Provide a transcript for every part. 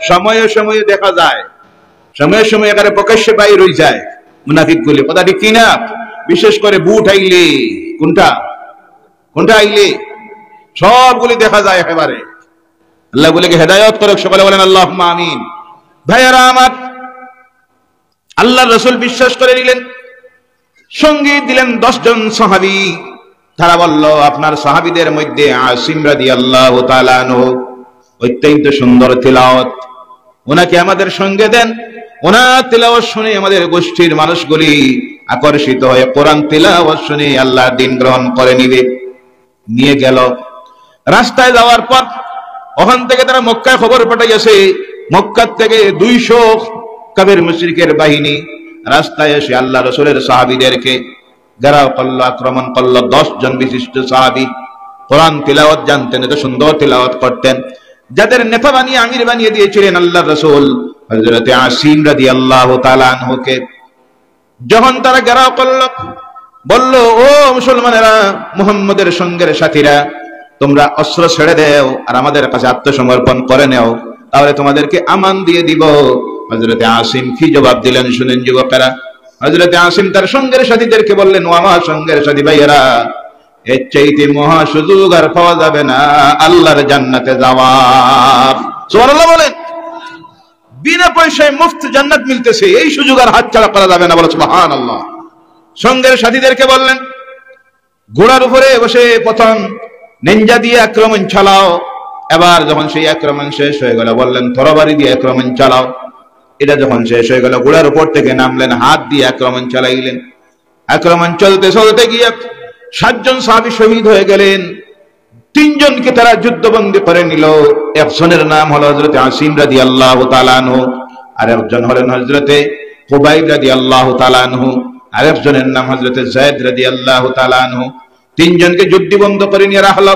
সময়ে সময়ে দেখা যায়, সময়ে সময়ে এখানে প্রকাশ্যে বাইর হয়ে যায় মুনাফিক গুলি, কথা ঠিক কিনা? বিশেষ করে বুট আইলে, কোনটা কোনটা আইলে সবগুলি দেখা যায় একেবারে। আল্লাহ বলেকে হেদায়েত করুক, সকলে বলেন আল্লাহুম্মা আমিন। ভাইয়ারা আমার, আল্লাহর রাসূল বিশ্বাস করে নিলেন, সঙ্গে দিলেন 10 জন সাহাবী। তারা বলল, আপনার সাহাবীদের মধ্যে আসিম রাদিয়াল্লাহু তাআলা আনহু অত্যন্ত সুন্দর তিলাওয়াত, ওনাকে আমাদের সঙ্গে দেন। ওনার তিলাওয়াত শুনে আমাদের গোষ্ঠীর মানুষগুলি আকর্ষিত হয়ে কোরআন তিলাওয়াত শুনে আল্লাহর দ্বীন গ্রহণ করে নিবে। নিয়ে গেল। রাস্তায় যাওয়ার পর ওখান থেকে তারা মক্কায় খবর পাঠাইয়াছে, মক্কা থেকে 200 কাফের মুশরিকের বাহিনী রাস্তায় এসে আল্লাহ রাসূলের সাহাবীদেরকে ঘেরাও করল, আক্রমণ করল। 10 জন বিশিষ্ট সাহাবী কোরআন তিলাওয়াত জানতেন, এত সুন্দর তিলাওয়াত করতেন, যাদের নেতা বানিয়ে আমির বানিয়ে দিয়েছিলেন আল্লাহ রাসূল হযরত আসিম রাদিয়াল্লাহু তাআলা আনহুকে। যখন তারা ঘেরাও করল, বলল, ও মুসলমানেরা, মুহাম্মদের সঙ্গের সাথীরা, তোমরা অস্ত্র ছেড়ে দাও আর আমাদের কাছে আত্মসমর্পণ করে নাও, তাহলে তোমাদেরকে আমান দিয়ে দিব। হযরত আসিম কি জবাব দিলেন শুনেন যুবকেরা। হযরত আসিম তার সঙ্গের সাথীদেরকে বললেন, ও আমার সঙ্গের সাথী ভাইয়েরা, এর চাইতে মহা সুযোগ আর পাওয়া যাবে না আল্লাহর জান্নাতে যাওয়ার। সুবহানাল্লাহ বলেন। বিনা পয়সায় মুফত জান্নাত মিলতেছে, এই সুযোগ আর হাতছাড়া করা যাবে না, বলো সুবহানাল্লাহ। সঙ্গের সাথীদেরকে বললেন, ঘোড়ার উপরে বসে প্রথম নিনজা দিয়ে আক্রমণ চালাও। এবার যখন সেই আক্রমণ শেষ হয়ে গেল, বললেন তরবারি দিয়ে আক্রমণ চালাও। এটা যখন শেষ হয়ে গেল, ঘোড়ার উপর থেকে নামলেন, হাত দিয়ে আক্রমণ চালাইলেন। আক্রমণ চলতে চলতে গিয়ে 7 জন সাহাবী শহীদ হয়ে গেলেন। 3 জনকে তারা যুদ্ধবন্দী করে নিল। একজনের নাম হলো হযরত আসিম রাদিয়াল্লাহু তাআলা আনহু, আর একজন হলেন হযরত খুবাইব রাদিয়াল্লাহু তাআলা আনহু, আর একজনের নাম হযরত যায়েদ রাদিয়াল্লাহু তাআলা আনহু। 3 জনকে যুদ্ধবন্দী করে নিয়ে রাখলো।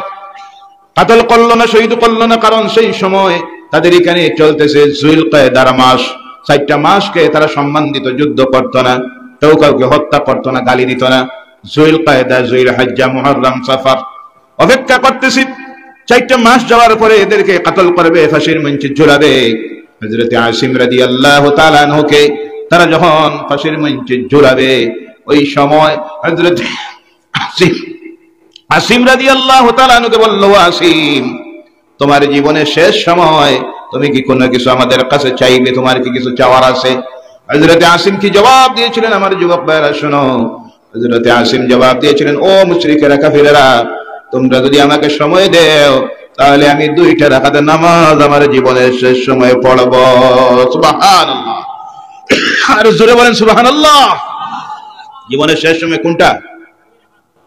কাতল করলো না, শহীদ করলো না, কারণ সেই সময় তাদের এখানে চলতেছে যুলকায়দার মাস। 4টা মাসকে তারা সম্মান দিত, যুদ্ধ করতো না, কেউ কাউকে হত্যা করতো না, গালি দিত না। যুলকায়দা, যুলহজ্জা, মুহররম, সফর, অপেক্ষা করতেছি 4টা মাস যাওয়ার পরে এদেরকে কাতল করবে, ফাঁসির মঞ্চে ঝুলাবে। হযরত আসিম রাদিয়াল্লাহু তাআলা আনহুকে তারা যখন ফাঁসির মঞ্চে ঝুলাবে, ওই সময় হযরত আসিম রাদিয়াল্লাহু তাআলা আনহুকে বলল, আসিম, তোমার জীবনের শেষ সময়, তুমি কি কোনো কিছু আমাদের কাছে চাইবে? তোমার কি কিছু চাওয়ার আছে? হযরত আসিম কি জবাব দিয়েছিলেন আমার যুবক ভাইরা শোনো। হযরত আসিম জবাব দিয়েছিলেন, ও মুশরিকেরা, কাফিরেরা, তোমরা যদি আমাকে সময় দাও, তাহলে আমি 2টা রাকাতের নামাজ আমার জীবনের শেষ সময়ে পড়ব। সুবহানাল্লাহ। আর জোরে বলেন সুবহানাল্লাহ। জীবনের শেষ সময় কোনটা?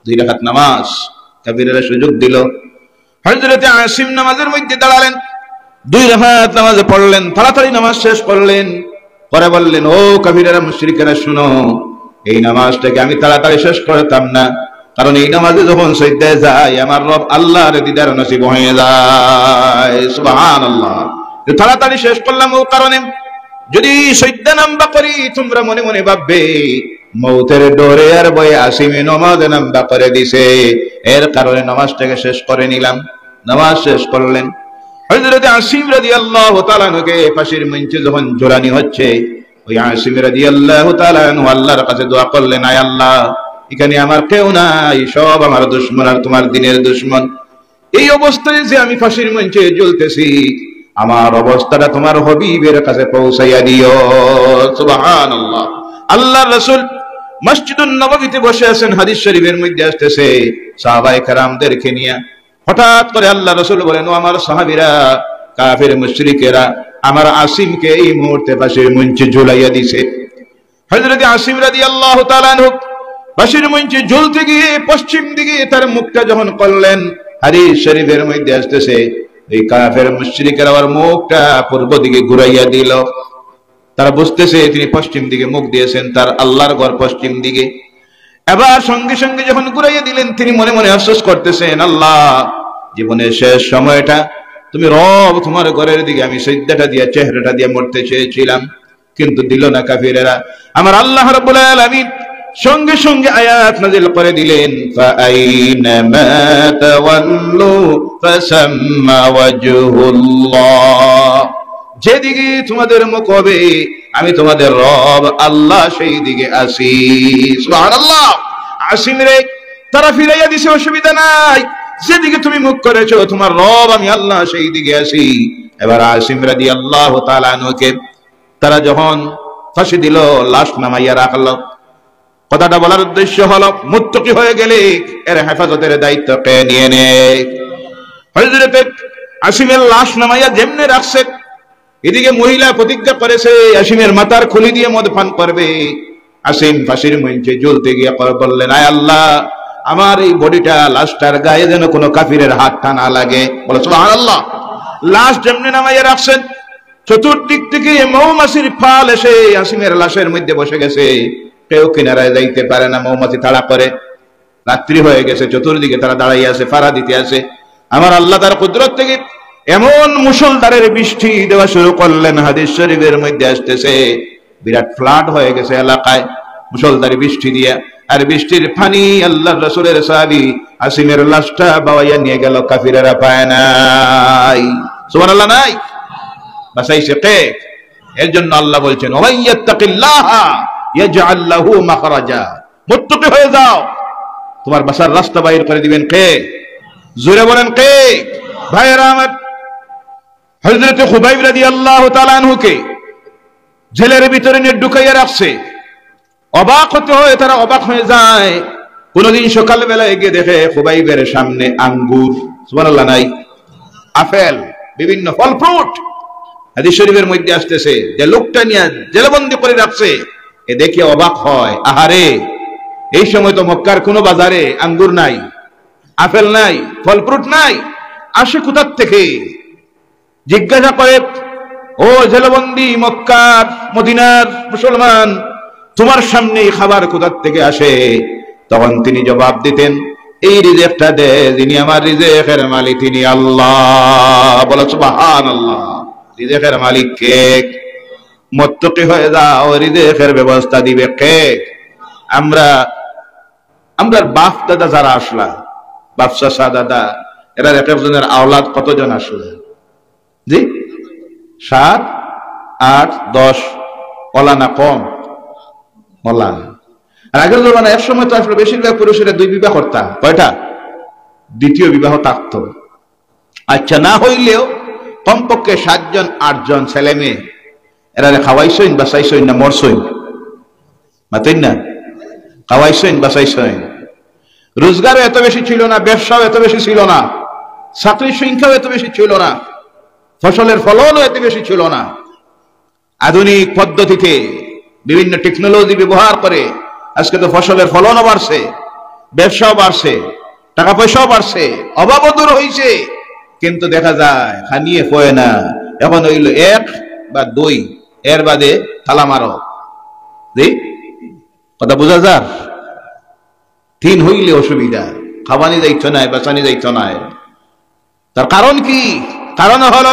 2 রাকাত নামাজ। কাফিরেরা সুযোগ দিল। হযরত আসিম নামাজের মধ্যে দাঁড়ালেন, 2 রাকাত নামাজ পড়লেন, তাড়াতাড়ি নামাজ শেষ করলেন। পরে বললেন, ও কাফিরেরা, মুশরিকেরা, শুনো, এই নামাজটাকে আমি তাড়াতাড়ি শেষ করতাম না, কারণ এই নামাজে যখন সিজদায় যাই, আমার রব আল্লাহর দিদার নসিব হয়ে যায়। সুবহানাল্লাহ। তাড়াতাড়ি শেষ করলাম ও কারণে, যদি সিজদা নাম্বা করি, তোমরা মনে মনে ভাববে মৌতের ডরে আর ভয়ে আসিমে নামাজ নাম্বা করে দিছে, এর কারণে নামাজটাকে শেষ করে নিলাম। নামাজ শেষ করলেন। হযরত আসিম রাদিয়াল্লাহু তাআলা আনহুকে ফাঁসির মঞ্চে যখন ঝোলানি হচ্ছে, ওই আসিম রাদিয়াল্লাহু তাআলা আনহু আল্লাহর কাছে দোয়া করলেন, আয় আল্লাহ, এখানে আমার কেউ নাই, সব আমার দুশমন আর তোমার দ্বীনের দুশমন। এই অবস্থায় যে আমি ফাঁসির মঞ্চে ঝুলতেছি, আমার অবস্থাটা তোমার হাবিবের কাছে পৌঁছাইয়া দিও। সুবহানাল্লাহ। আল্লাহর রাসূল মসজিদুন নববীতে বসে আছেন, হাদিস শরীফের মধ্যে আসতেছে, সাহাবায়ে কেরামদেরকে নিয়ে হঠাৎ করে আল্লাহর রাসূল বলেন, ও আমার সাহাবীরা, কাফের মুশরিকেরা আমার আসিমকে এই মুহূর্তে ফাঁসির মঞ্চে ঝুলাইয়া দিছে। হযরত আসিম রাদিয়াল্লাহু তাআলা আনহু ফাঁসির মঞ্চে ঝুলতে গিয়ে পশ্চিম দিকে তার মুখটা যখন করলেন, হাদিস শরীফের মধ্যে আসতেছে, এই কাফের মুশরিকেরা ওর মুখটা পূর্ব দিকে ঘুরাইয়া দিল। তারা বুঝতেছে তিনি পশ্চিম দিকে মুখ দিয়েছেন, তার আল্লাহর ঘর পশ্চিম দিকে। এবার সঙ্গে সঙ্গে যখন ঘুরাইয়া দিলেন, তিনি মনে মনে আফসোস করতেছেন, আল্লাহ, জীবনের শেষ সময়টা তুমি রব তোমার ঘরের দিকে আমি সিজদাটা দিয়ে, চেহারাটা দিয়ে মরতে চেয়েছিলাম, কিন্তু দিল না কাফিরেরা। আমার আল্লাহ রাব্বুল আলামিন সঙ্গে সঙ্গে আয়াত নাযিল করে দিলেন, ফাআইনামা তাওয়াল্লু ফাসাম্মা ওয়াজহুল্লাহ। যেদিকে তোমাদের মুখ হবে আমি তোমাদের রব আল্লাহ সেই দিকে আসি। সুবহানাল্লাহ। আসিম রে তারা ফিরাইয়া দিছে, অসুবিধা নাই, যেদিকে তুমি মুখ করেছো তোমার রব আমি আল্লাহ সেই দিকে আসি। এবার আসিম রাদিয়াল্লাহু তাআলা আনহুকে তারা যখন ফাঁসি দিল, লাশ নামাইয়া রাখলো, কথাটা বলার উদ্দেশ্য হলো মুত্তাকি হয়ে গেলে এর হেফাজতের দায়িত্ব কে নিয়ে নেয়? হযরত আসিমের লাশ নামাইয়া যেমনে রাখছে, এদিকে মহিলা প্রতিজ্ঞা করেছে আসিমের মাথার খুলি দিয়ে মদ পান করবে। আসিম ফাঁসির মঞ্চে ঝুলতে গিয়ে বললেন, আয় আল্লাহ, আমার এই বডিটা, লাশটার গায়ে যেন কোনো কাফিরের হাতটা না লাগে। বলে সুবহানাল্লাহ। লাশ যেমনি নামাইয়া রাখছেন, চতুর্দিক থেকে মৌমাছির ফাল এসে আসিমের লাশের মধ্যে বসে গেছে, কেউ কিনারায় যাইতে পারে না, মৌমাছি তাড়া করে। রাত্রি হয়ে গেছে, চতুর্দিকে তারা দাঁড়াইয়া আছে, ফাড়া দিতে আছে। আমার আল্লাহ তার কুদরত থেকে এমন মুষলধারের বৃষ্টি দেওয়া শুরু করলেন, হাদিস শরীফের মধ্যে আসতেছে বিরাট ফ্লাড হয়ে গেছে এলাকায় মুষলধারে বৃষ্টি দিয়া। আর বৃষ্টির পানি আল্লাহর রাসূলের সাহাবী আসিমের লাশটা বাওয়াইয়া নিয়ে গেল, কাফিরেরা পায় নাই। সুবহানাল্লাহ। নাই বাঁচাইছে কে? এর জন্য আল্লাহ বলছেন, ওয়া ইয়াত্তাকিল্লাহা ইয়াজআল লাহু মাখরাজা। মুত্তাকি হয়ে যাও, তোমার বাঁচার রাস্তা বাইর করে দিবেন কে? জোরে বলেন কে? ভাইয়েরা আমার, হযরত খুবাইব রাদিয়াল্লাহু তাআলা আনহুকে জেলের ভিতরে নিয়ে ঢুকাইয়া রাখছে। অবাক হতে হয়, তারা অবাক হয়ে যায়। কোনদিন সকালবেলায় গিয়ে দেখে খুবাইবের সামনে আঙ্গুর, সুবহানাল্লাহ, নাই, আপেল, বিভিন্ন ফল ফ্রুট। হাদিস শরীফের মধ্যে আসতেছে যে লোকটা নিয়ে জেলবন্দি করে রাখছে, এ দেখে অবাক হয়, আহারে, এই সময় তো মক্কার কোনো বাজারে আঙ্গুর নাই, আপেল নাই, ফল ফ্রুট নাই, আসে কোথা থেকে? জিজ্ঞাসা করে, ও জেলবন্দি মক্কার মদিনার মুসলমান, তোমার সামনে খাবার কোথা থেকে আসে? তখন তিনি জবাব দিতেন, এই রিজেকটা দে, যিনি আমার রিজেকের মালিক তিনি আল্লাহ। বলো সুবহানাল্লাহ। রিজেকের মালিক কে? মুত্তাকি হয়ে যাও, রিজেকের ব্যবস্থা দিবে কে? আমরা বাপ দাদা যারা আসলা, বাপ চাচা দাদা, এরা এক একজনের আওলাদ কতজন আসলে? জি 7, 8, 10 ওলা না কম? ওলা। আর আগের জমানা এক সময় তো আসলে বেশিরভাগ পুরুষেরা 2 বিবাহ করতাম, কয়টা? দ্বিতীয় বিবাহ থাকতো। আচ্ছা, না হইলেও কমপক্ষে 7 জন 8 জন ছেলে মেয়ে, এরা খাওয়াইছইন বাঁচাইছইন না মরছইন? মাতেন না, খাওয়াইছইন বাঁচাইছইন। রোজগারও এত বেশি ছিল না, ব্যবসাও এত বেশি ছিল না, চাকরির সংখ্যাও এত বেশি ছিল না, ফসলের ফলনও এত বেশি ছিল না। আধুনিক পদ্ধতিতে বিভিন্ন টেকনোলজি ব্যবহার করে আজকে তো ফসলের ফলনও বাড়ছে, ব্যবসাও বাড়ছে, টাকা পয়সাও বাড়ছে, অভাবও দূর হয়েছে। কিন্তু দেখা যায় খানিয়ে পয় না, এখন হইল 1 বা 2, এর বাদে থালা মারো। কথা বোঝা যার? 3 হইলে অসুবিধা, খাওয়ানি যাইতো না, বাঁচানি যাইতো না। তার কারণ কি? কারণ হলো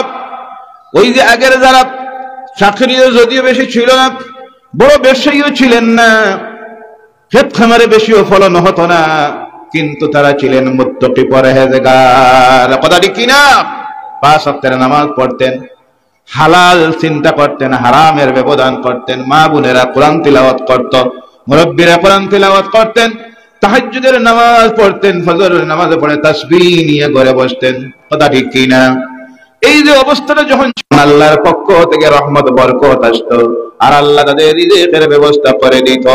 ওই যে আগের যারা চাকরিও যদিও বেশি ছিল না, বড় ব্যবসায়ীও ছিলেন না, ক্ষেত খামারে বেশিও ফলন হতো না, কিন্তু তারা ছিলেন মুত্তাকি পরহেজগার। কথা ঠিক কিনা? 5 ওয়াক্তের নামাজ পড়তেন, হালাল চিন্তা করতেন, হারামের ব্যবধান করতেন, মা বোনেরা কোরআন তিলাওয়াত করত, মুরব্বীরা কোরআন তিলাওয়াত করতেন, তাহাজ্জুদের নামাজ পড়তেন, ফজরের নামাজ পড়ে তাসবিহ নিয়ে ঘরে বসতেন। কথা ঠিক কিনা? এই যে অবস্থাটা যখন আল্লাহর পক্ষ থেকে রহমত বরকত আসতো, আর আল্লাহ তাদের রিজিকের ব্যবস্থা করে দিত,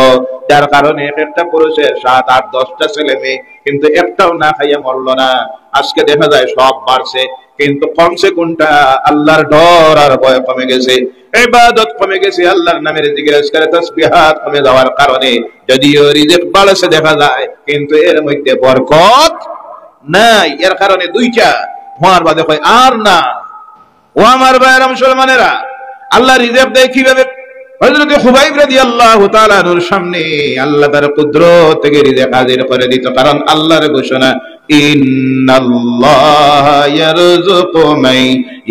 যার কারণে একটা পুরুষের 7, 8, 10টা ছেলে মেয়ে, কিন্তু একটাও না খাইয়া মরল না। আজকে দেখা যায় সব বাড়ছে, কিন্তু কমছে কোনটা? আল্লাহর ডর আর ভয় কমে গেছে, ইবাদত কমে গেছে, আল্লাহর নামের জিকির আজকার তাসবিহাত কমে যাওয়ার কারণে যদিও রিজিক বাড়ছে দেখা যায়, কিন্তু এর মধ্যে বরকত নাই। এর কারণে 2টা হওয়ার বাদে কয় আর না। ও আমার ভাইয়েরা মুসলমানেরা, আল্লাহ রিজিক দেয় কিভাবে? হযরত খুবাইব রাদিয়াল্লাহু তাআলা আনহুর সামনে আল্লাহ তার কুদরত থেকে রিজিক হাজির করে দিত। কারণ আল্লাহর ঘোষণা, ইন্নাল্লাহা ইয়ারযুকু মান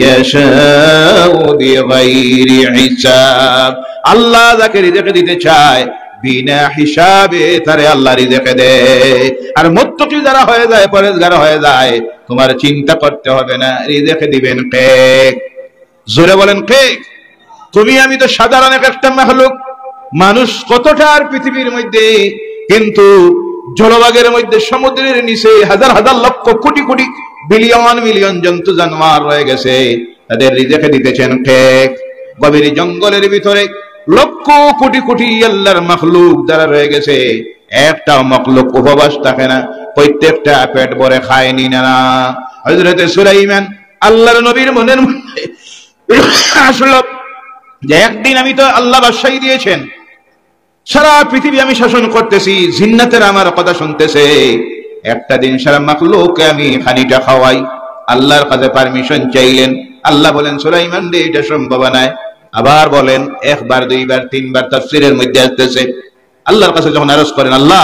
ইয়াশাউ বিগাইরি হিসাব। আল্লাহ যাকে রিজিক দিতে চায় বিনা হিসাবে তারে আল্লাহ রিজিক দেয়। আর মুত্তাকি যারা হয়ে যায়, পরহেজগার হয়ে যায়, তোমার চিন্তা করতে হবে না রিজিক দিবেন কে। জোরে বলেন কে? তুমি আমি তো সাধারণ একটা মাখলুক। মানুষ কতটা আর পৃথিবীর মধ্যে, কিন্তু জলভাগের মধ্যে, সমুদ্রের নিচে হাজার হাজার লক্ষ কোটি কোটি বিলিয়ন মিলিয়ন জন্তু জানোয়ার রয়ে গেছে, তাদের রিজেকে দিতেছেন কে? গভীর জঙ্গলের ভিতরে লক্ষ কোটি কোটি আল্লাহর মাখলুক যারা রয়ে গেছে, একটা মাখলুক উপবাস থাকে না, প্রত্যেকটা পেট ভরে খায়নি না। হযরত সুলাইমান আল্লাহর নবীর মনের মধ্যে আসলো যে একদিন আমি তো আল্লাহ বাদশাহী দিয়েছেন, সারা পৃথিবী আমি শাসন করতেছি, জিন্নাতের আমার কথা শুনতেছে, একটা দিন সারা মাখলুককে আমি খানিটা খাওয়াই। আল্লাহর কাছে পারমিশন চাইলেন। আল্লাহ বলেন সুলাইমান রে, এটা সম্ভব নয়। আবার বলেন, একবার দুইবার তিনবার তাফসীরের মধ্যে আসতেছে। আল্লাহর কাছে যখন আরজ করেন, আল্লাহ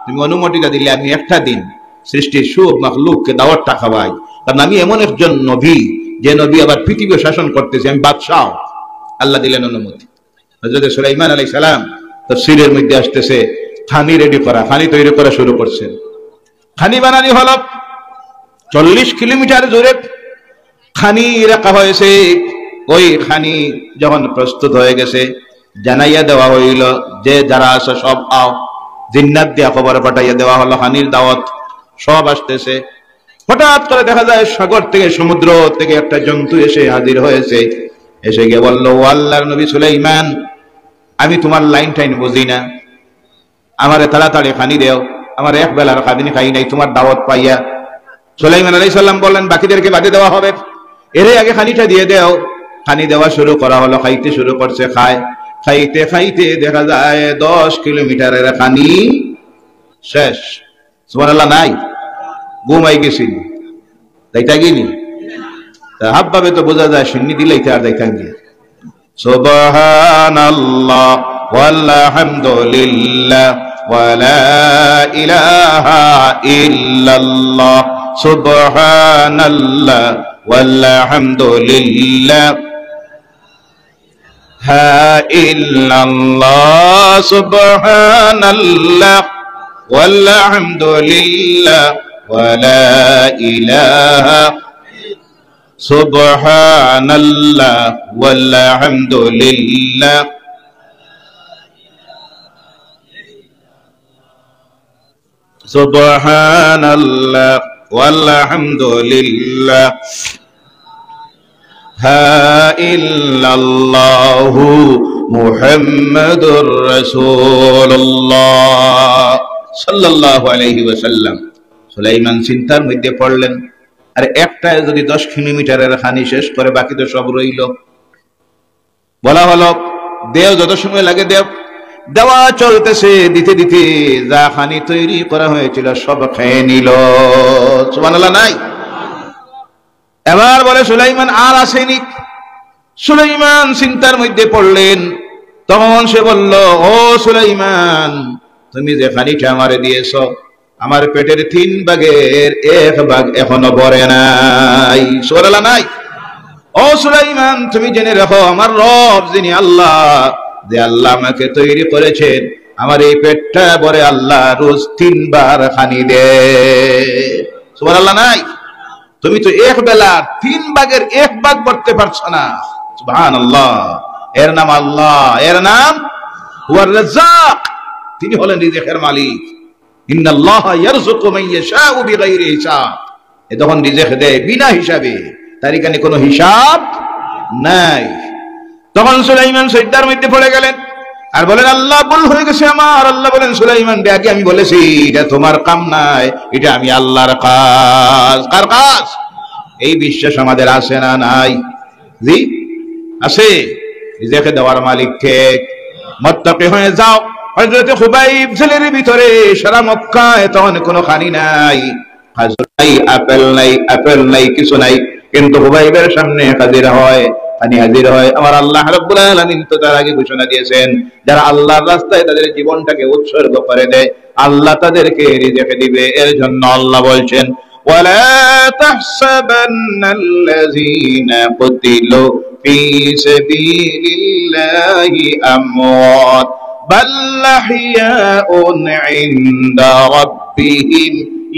তুমি অনুমতিটা দিলে আমি একটা দিন সৃষ্টির সব মাখলুককে দাওয়াতটা খাওয়াই, কারণ আমি এমন একজন নবী, যে নবী আবার পৃথিবী শাসন করতেছে, আমি বাদশাহ। আল্লাহ দিলেন অনুমতি। হযরত সুলাইমান আলাইহিস সালাম তাফসীরের মধ্যে আসতেছে, খানি রেডি করা, খানি তৈরি করা শুরু করছেন। খানি বানানি হলো 40 কিলোমিটার দূরে খানি রাখা হয়েছে। ওই খানি যখন প্রস্তুত হয়ে গেছে, জানাইয়া দেওয়া হইল যে যারা আছে সব আও। জিন্নাত দিয়া খবর পাঠাইয়া দেওয়া হলো খানির দাওয়াত, সব আসতেছে। হঠাৎ করে দেখা যায় সাগর থেকে, সমুদ্র থেকে একটা জন্তু এসে হাজির হয়েছে। এসে গিয়ে বলল, ও আল্লাহর নবী সুলাইমান, আমি তোমার লাইন টাইন বুঝি না, আমারে তাড়াতাড়ি খানি দেও, আমার এক বেলার খানি খাই নাই তোমার দাওয়াত পাইয়া। সুলাইমান আলাইহিস সালাম বললেন, বাকিদেরকে বাদে দেওয়া হবে, এরে আগে খানিটা দিয়ে দেও। খানি দেওয়া শুরু করা হলো, খাইতে শুরু করছে। খাইতে খাইতে দেখা যায় 10 কিলোমিটারের খানি শেষ। সুবহানাল্লাহ নাই, ঘুমাই গেছি, তাইটা গিনি হাবভাবে তো বোঝা যায়, শুনি দিলেই আর যাইতাম গিয়ে। সুবহানাল্লাহ ওয়ালহামদুলিল্লাহ ওয়ালা ইলাহা ইল্লাল্লাহ, সুবহানাল্লাহ ওয়ালহামদুলিল্লাহ হা ইল্লাল্লাহ, সুবহানাল্লাহ ওয়ালহামদুলিল্লাহ ওয়ালা ইলাহা, সুবহানাল্লাহ ওয়ালহামদুলিল্লাহ সুবহানাল্লাহ ওয়ালহামদুলিল্লাহ হা ইল্লাল্লাহু মুহাম্মাদুর রাসূলুল্লাহ সাল্লাল্লাহু আলাইহি ওয়াসাল্লাম। সুলাইমান চিন্তার মধ্যে পড়লেন, আর একটায় যদি 10 কিলোমিটারের খানি শেষ করে, বাকি তো সব রইল। বলা হলো, দেও, যত সময় লাগে দেও। দেওয়া চলতেছে, দিতে দিতে যা খানি তৈরি করা হয়েছিল সব খেয়ে নিল। সুবহানাল্লাহ নাই। এবার বলে সুলাইমান আর আসেনি। সুলাইমান চিন্তার মধ্যে পড়লেন। তখন সে বলল, ও সুলাইমান, তুমি যে খানিটা আমারে দিয়েছ, আমার পেটের 3 ভাগের 1 ভাগ এখনো ভরে নাই। সুবহানাল্লাহ নাই। ও সুলাইমান, তুমি জেনে রাখো, আমার রব যিনি আল্লাহ, যে আল্লাহ আমাকে তৈরি করেছেন, আমার এই পেটটা ভরে আল্লাহ রোজ 3 বার খানি দে। সুবহানাল্লাহ নাই। তুমি তো এক বেলা 3 ভাগের 1 ভাগ ভরতে পারছো না। সুবহানাল্লাহ। এর নাম আল্লাহ, এর নাম হুয়ার রাজ্জাক, তিনি হলেন রিজেকের মালিক। ইন্নাল্লাহা ইয়ারযুকু মান ইয়াশাউ বিগাইরি হিসাব। এ যখন রিজেক দেয় বিনা হিসাবে, তার এখানে কোনো হিসাব নাই। তখন সুলাইমান সিজদার মধ্যে পড়ে গেলেন আর বলেন, আল্লাহ ভুল হয়ে গেছে আমার। আল্লাহ বলেন, সুলাইমান আগে আমি বলেছি, এটা তোমার কাম নাই, এটা আমি আল্লাহর কাজ। কার কাজ? এই বিশ্বাস আমাদের আছে না নাই? জি আছে। রিজেক দেওয়ার মালিক কে? মুত্তাকি হয়ে যাও। হযরত খুবাইব জেলের ভিতরে, সারা মক্কায় তখন কোনো খানি নাই, খাজুর নাই, আপেল নাই, কিছু নাই, কিন্তু খুবাইবের সামনে হাজির হয়, খানি হাজির হয়। আমার আল্লাহ রাব্বুল আলামিন তো তার আগে ঘোষণা দিয়েছেন, যারা আল্লাহর রাস্তায় তাদের জীবনটাকে উৎসর্গ করে দেয়, আল্লাহ তাদেরকে রিজেক দিবে। এর জন্য আল্লাহ বলছেন, ওয়ালা তাহসাবান্নাল্লাযীনা কুতিলু ফী সাবিলিল্লাহি আমওয়াত বাল আহইয়াউন ইনদা রাব্বিহিম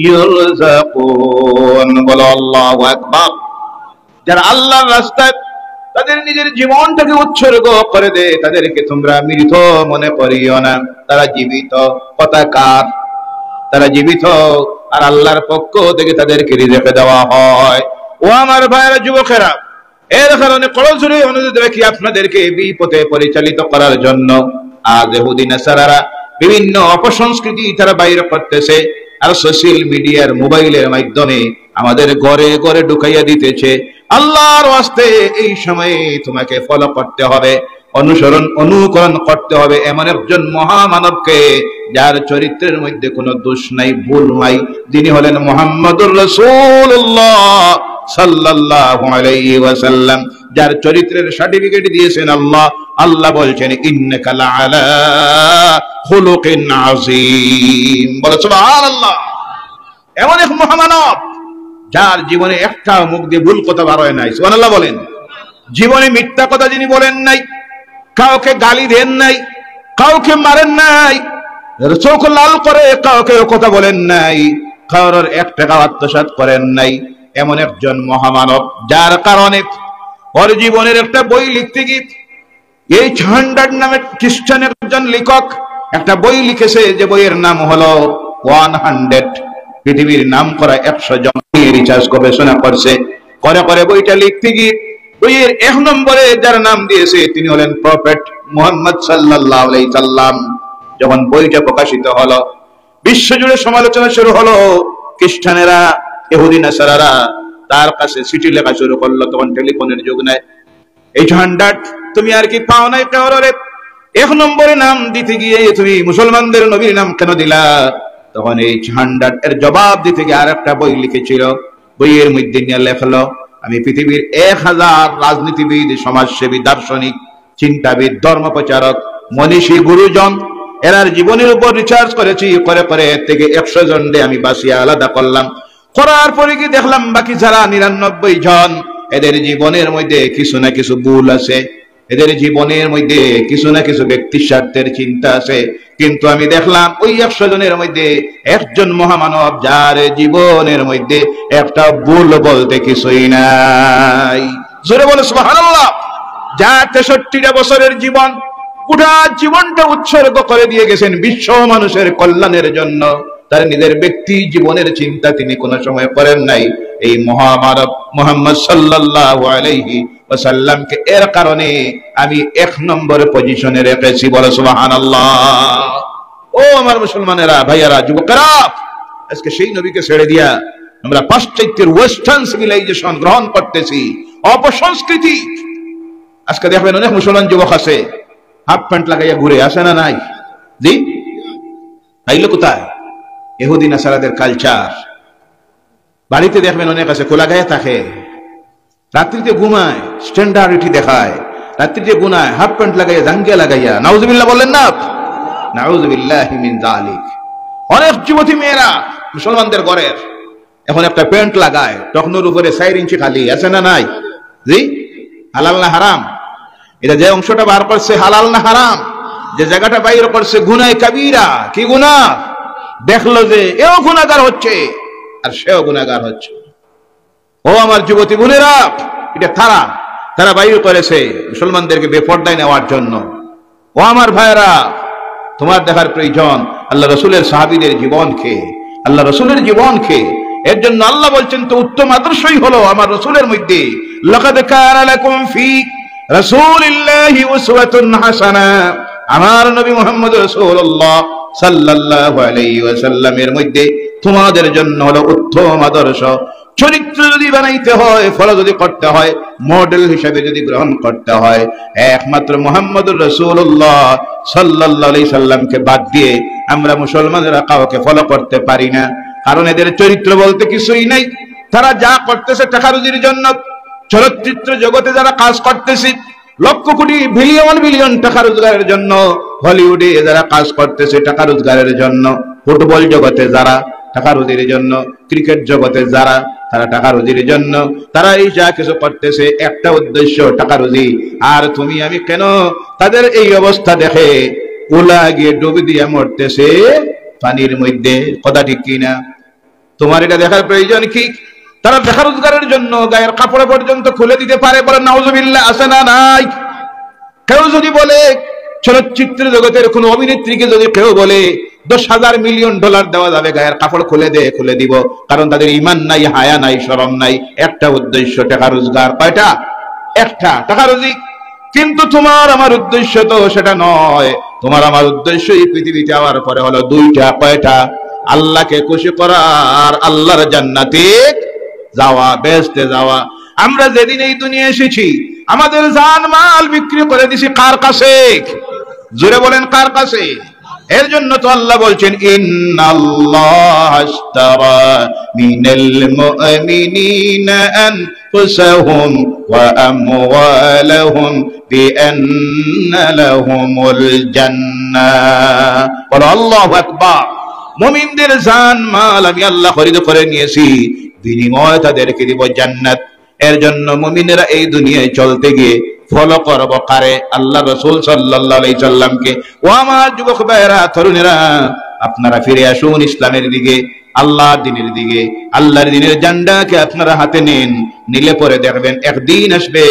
ইরযাকুন। বলো আল্লাহু আকবার। যারা আল্লাহর রাস্তায় তাদের নিজের জীবনটাকে উৎসর্গ করে দে, তাদেরকে তোমরা মৃত মনে করিও না, তারা জীবিত। কথা কার? তারা জীবিত, আর আল্লাহর পক্ষ থেকে তাদেরকে রিজিক দেওয়া হয়। ও আমার ভাইয়েরা, যুবকেরা, এর কারণে করজোরে অনুরোধ রাখি আপনাদেরকে বিপথে পরিচালিত করার জন্য আজ ইহুদি নাসারারা বিভিন্ন অপসংস্কৃতি তারা বাইরে করতেছে, আর সোশ্যাল মিডিয়ার মোবাইলের মাধ্যমে আমাদের ঘরে ঘরে ঢুকাইয়া দিতেছে। আল্লাহর ওয়াস্তে এই সময়ে তোমাকে ফলো করতে হবে, অনুকরণ করতে হবে এমন একজন মহামানবকে যার চরিত্রের মধ্যে কোনো দোষ নাই, ভুল নাই। যিনি হলেন মুহাম্মদুর রাসূলুল্লাহ সাল্লাল্লাহু আলাইহি ওয়াসাল্লাম, যার চরিত্রের সার্টিফিকেট দিয়েছেন আল্লাহ। আল্লাহ বলছেন ইন্নাকা লাআলা খুলুকিন আযীম। বলো সুবহানাল্লাহ। এমন এক মহামানব যার জীবনে একটা মুখ দিয়ে ভুল কথা বার হয় নাই। সুবহানাল্লাহ বলেন। জীবনে মিথ্যা কথা যিনি বলেন নাই, কাউকে গালি দেন নাই, কাউকে মারেন নাই, চোখ লাল করে কাউকে কথা বলেন নাই, কারোর এক টাকা আত্মসাৎ করেন নাই। এমন একজন মহামানব, যার কারণে ওর জীবনের একটা বই লিখতে গিয়ে এই ঝান্ডার নামে খ্রিস্টান একজন লেখক একটা বই লিখেছে, যে বইয়ের নাম হলো 100। পৃথিবীর নাম করা 100 জন রিসার্চ গবেষণা করছে, করে বইটা লিখতে গিয়ে বইয়ের 1 নম্বরে যার নাম দিয়েছে তিনি হলেন প্রফেট মুহাম্মদ সাল্লাল্লাহু আলাইহি সাল্লাম। যখন বইটা প্রকাশিত হলো, বিশ্বজুড়ে সমালোচনা শুরু হলো। খ্রিস্টানেরা, ইহুদি নাসারারা তার কাছে চিঠি লেখা শুরু করলো। তখন টেলিফোনের যুগ নাই। এই ঝান্ডাট তুমি আর কি পাও নাই কারোরে? 1 নম্বরে নাম দিতে গিয়ে তুমি মুসলমানদের নবীর নাম কেন দিলা? তখন এই ঝান্ডাট এর জবাব দিতে গিয়ে আর একটা বই লিখেছিল। বইয়ের মধ্যে নিয়ে লেখলো, আমি পৃথিবীর 1000 রাজনীতিবিদ, সমাজসেবী, দার্শনিক, চিন্তাবিদ, ধর্মপ্রচারক, মনীষী, গুরুজন এরার জীবনের উপর রিসার্চ করেছি। করে এর থেকে 100 জনকে আমি বাছিয়ে আলাদা করলাম। করার পরে কি দেখলাম বাকি যারা 99 জন, এদের জীবনের মধ্যে কিছু না কিছু ভুল আছে, এদের জীবনের মধ্যে কিছু না কিছু ব্যক্তির স্বার্থের চিন্তা আছে। কিন্তু আমি দেখলাম ওই 100 জনের মধ্যে একজন মহামানব, যার জীবনের মধ্যে একটা ভুল বলতে কিছুই নাই। জোরে বলে সুবহানাল্লাহ। যার 63টা বছরের জীবন, পুরা জীবনটা উৎসর্গ করে দিয়ে গেছেন বিশ্ব মানুষের কল্যাণের জন্য। তার নিজের ব্যক্তি জীবনের চিন্তা তিনি কোনো সময় করেন নাই। এই মহামানব মুহাম্মদ সাল্লাল্লাহু আলাইহি ওয়াসাল্লামকে এর কারণে আমি 1 নম্বরে পজিশনে রেখেছি। বলো সুবহানাল্লাহ। ও আমার মুসলমানেরা, ভাইয়ারা, যুবকেরা, আজকে সেই নবীকে ছেড়ে দিয়া আমরা পাশ্চাত্যের ওয়েস্টার্ন সিভিলাইজেশন গ্রহণ করতেছি, অপসংস্কৃতি। আজকে দেখবেন অনেক মুসলমান যুবক আছে হাফ প্যান্ট লাগাইয়া ঘুরে, আসে না নাই? জি, আইলো কোথায়? ইহুদি নাসারাদের কালচার। বাড়িতে দেখবেন অনেক আছে খোলা গায়ে থাকে, রাত্রিতে ঘুমায়, স্ট্যান্ডার্ডিটি দেখায়, রাত্রিতে ঘুমায় হাফ প্যান্ট লাগাইয়া, জাঙ্গিয়া লাগাইয়া। নাউজুবিল্লাহ বললেন না? নাউজুবিল্লাহি মিন যালিক। অনেক যুবতী মেয়েরা মুসলমানদের ঘরের এখন একটা প্যান্ট লাগায়, টকনোর উপরে 4 ইঞ্চি খালি, আছে না নাই? জি, হালাল না হারাম? এটা যে অংশটা বার করছে হালাল না হারাম? যে জায়গাটা বাইর করছে গুনাহ কাবীরা। কি গুনাহ? দেখলো যে এও গুনাহগার হচ্ছে আর সেও গুনাহগার হচ্ছে। ও আমার যুবতী বোনেরা, এটা তারা বাইর করেছে মুসলমানদেরকে বেপরদায় নেওয়ার জন্য। ও আমার ভাইয়েরা, তোমার দেখার প্রয়োজন আল্লাহ রাসূলের সাহাবীদের জীবনকে, আল্লাহ রাসূলের জীবনকে। এর জন্য আল্লাহ বলছেন তো উত্তম আদর্শই হলো আমার রাসূলের মধ্যে, লাকাদ কানা লাকুম ফি রাসূলিল্লাহি উসওয়াতুন হাসানা। আমার নবী মুহাম্মদ রাসূলুল্লাহ সাল্লাল্লাহু আলাইহি ওয়াসাল্লামের মধ্যে তোমাদের জন্য হলো উত্তম আদর্শ। চরিত্র যদি বানাইতে হয়, ফলো যদি করতে হয়, মডেল হিসেবে যদি গ্রহণ করতে হয়, একমাত্র মুহাম্মদুর রাসূলুল্লাহ সাল্লাল্লাহু আলাইহি সাল্লামকে বাদ দিয়ে আমরা মুসলমানেরা কাউকে ফলো করতে পারি না। কারণ এদের চরিত্র বলতে কিছুই নাই। তারা যা করতেছে টাকা রুজির জন্য। চলচ্চিত্র জগতে যারা কাজ করতেছে লক্ষ কোটি বিলিয়ন টাকা রোজগারের জন্য, হলিউডে যারা কাজ করতেছে টাকা রোজগারের জন্য, ফুটবল জগতে যারা টাকা রুজির জন্য, ক্রিকেট জগতে যারা তারা টাকা রুজির জন্য, তারা এই যা কিছু করতেছে একটা উদ্দেশ্য টাকা রুজি। আর তুমি আমি কেন তাদের এই অবস্থা দেখে ওলা গিয়ে ডুবে দিয়ে মরতেছে পানির মধ্যে? কথা ঠিক কিনা? তোমার এটা দেখার প্রয়োজন কি? তারা দেখা রোজগারের জন্য গায়ের কাপড় পর্যন্ত খুলে দিতে পারে, বলে নাউজুবিল্লাহ, আছে না নাই? কেউ যদি বলে, চলচ্চিত্র জগতের কোন অভিনেত্রীকে যদি কেউ বলে $10,000 মিলিয়ন দেওয়া যাবে গায়ের কাপড় খুলে দে, খুলে দিব, কারণ তাদের ঈমান নাই, হায়া নাই, শরম নাই, একটা উদ্দেশ্য টাকা রোজগার। কয়টা? একটা, টাকা রুজি। কিন্তু তোমার আমার উদ্দেশ্য তো সেটা নয়। তোমার আমার উদ্দেশ্য এই পৃথিবীতে আওয়ার পরে হলো দুইটা। কয়টা? আল্লাহকে খুশি করা আর আল্লাহর জান্নাতে যাওয়া, বেহেশতে যাওয়া। আমরা যেদিন এই দুনিয়া এসেছি আমাদের জান মাল বিক্রি করে দিছি কার কাছে? জোরে বলেন, কার কাছে? এর জন্য তো আল্লাহ বলছেন, ইন্নাল্লাহা আশতারা মিনাল মুমিনিনা আনফুসাহুম ওয়া আমওয়ালাহুম বিআন্না লাহুমুল জান্নাহ। বলো আল্লাহু আকবার। মুমিনদের জান মাল আমি আল্লাহ খরিদ করে নিয়েছি, বিনিময়ে তাদেরকে দিব জান্নাত। এর জন্য মুমিনেরা এই দুনিয়ায় চলতে গিয়ে ফলো করবো কারে? আল্লাহ রাসূল সাল্লাল্লাহু আলাইহি সাল্লামকে। ও আমার যুবক ভাইয়েরা, তরুণেরা, আপনারা ফিরে আসুন ইসলামের দিকে, আল্লাহর দ্বীনের দিকে। আল্লাহর দ্বীনের ঝান্ডাকে আপনারা হাতে নিন, নিলে পরে দেখবেন একদিন আসবে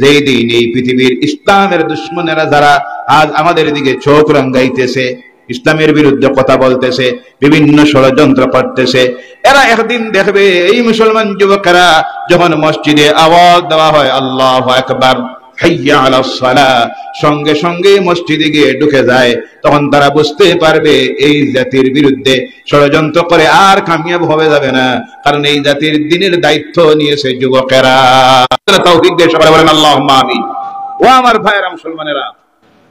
যেই দিন এই পৃথিবীর ইসলামের দুশমনেরা যারা আজ আমাদের দিকে চোখ রাঙাইতেছে, ইসলামের বিরুদ্ধে কথা বলতেছে, বিভিন্ন ষড়যন্ত্র করতেছে, এরা একদিন দেখবে এই মুসলমান যুবকেরা যখন মসজিদে আওয়াজ দেওয়া হয় আল্লাহু আকবার, হাইয়া আলাস সালাহ, সঙ্গে সঙ্গে মসজিদে গিয়ে ঢুকে যায়, তখন তারা বুঝতে পারবে এই জাতির বিরুদ্ধে ষড়যন্ত্র করে আর কামিয়াব হবে যাবে না, কারণ এই জাতির দ্বীনের দায়িত্ব নিয়েছে যুবকেরা। তাওফিক দিয়ে সবাই বলেন আল্লাহুম্মা আমিন। ও আমার ভাইয়েরা মুসলমানেরা,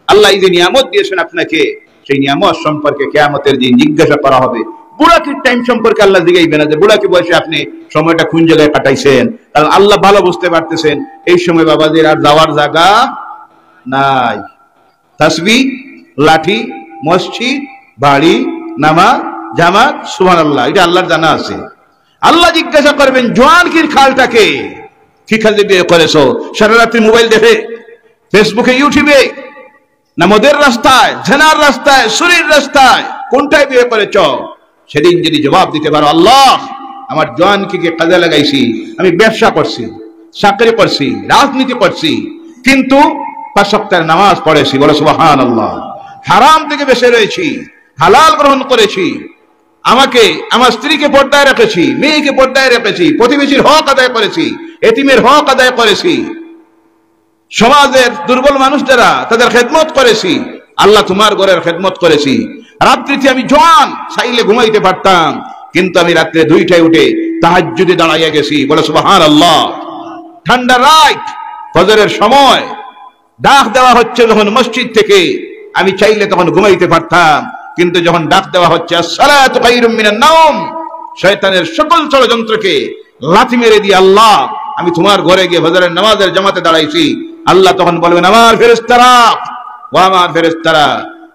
আল্লাহ এই যে নিয়ামত দিয়েছেন আপনাকে, সেই নিয়ামত সম্পর্কে কিয়ামতের দিন জিজ্ঞাসা করা হবে। বুড়াকির টাইম সম্পর্কে আল্লাহ জিজ্ঞাসা না যে বুড়াকি বয়সে আপনি সময়টা কোন জায়গায় কাটাইছেন, কারণ আল্লাহ ভালো বুঝতে পারতেছেন এই সময় বাবাদের আর যাওয়ার জায়গা নাই। তাসবিহ, লাঠি, মসজিদ, বাড়ি, নামাজ, জামাত, সুবহানাল্লাহ, এটা আল্লাহর জানা আছে। আল্লাহ জিজ্ঞাসা করবেন জোয়ানকির খালটাকে, কি খাল দিয়ে বিয়ে করেছো? সারা রাত্রি মোবাইল দেখে, ফেসবুকে, ইউটিউবে, না মদের রাস্তায়, জেনার রাস্তায়, চুরির রাস্তায়, কোনটায় বিয়ে করেছ? সেদিন যদি জবাব দিতে পারো আল্লাহ আমার জওয়ানকে কাজে লাগাইছি, আমি ব্যবসা করছি, চাকরি করছি, রাজনীতি করছি, কিন্তু 5 ওয়াক্তের নামাজ পড়েছি, বলে সুবহানাল্লাহ, হারাম থেকে বেঁচে রয়েছি, হালাল গ্রহণ করেছি, আমাকে আমার স্ত্রীকে পর্দায় রেখেছি, মেয়েকে পর্দায় রেখেছি, প্রতিবেশীর হক আদায় করেছি, এতিমের হক আদায় করেছি, সমাজের দুর্বল মানুষ যারা তাদের খেদমত করেছি, আল্লাহ তোমার ঘরের খেদমত করেছি। রাত্রিতে আমি জওয়ান, চাইলে ঘুমাইতে পারতাম, কিন্তু আমি রাত্রে 2টায় উঠে তাহাজ্জুদে দাঁড়াইয়া গেছি, বলে সুবহানাল্লাহ। ঠান্ডা রাত, ফজরের সময় ডাক দেওয়া হচ্ছে যখন মসজিদ থেকে, আমি চাইলে তখন ঘুমাইতে পারতাম, কিন্তু যখন ডাক দেওয়া হচ্ছে আসসালাতু খায়রুম মিনান নাওম, শয়তানের সকল ষড়যন্ত্রকে লাথি মেরে দিয়ে আল্লাহ আমি তোমার ঘরে গিয়ে ফজরের নামাজের জামাতে দাঁড়াইছি, আল্লাহ তখন বলবেন আমার ফেরেশতারা, ও আমার ফেরেশতারা,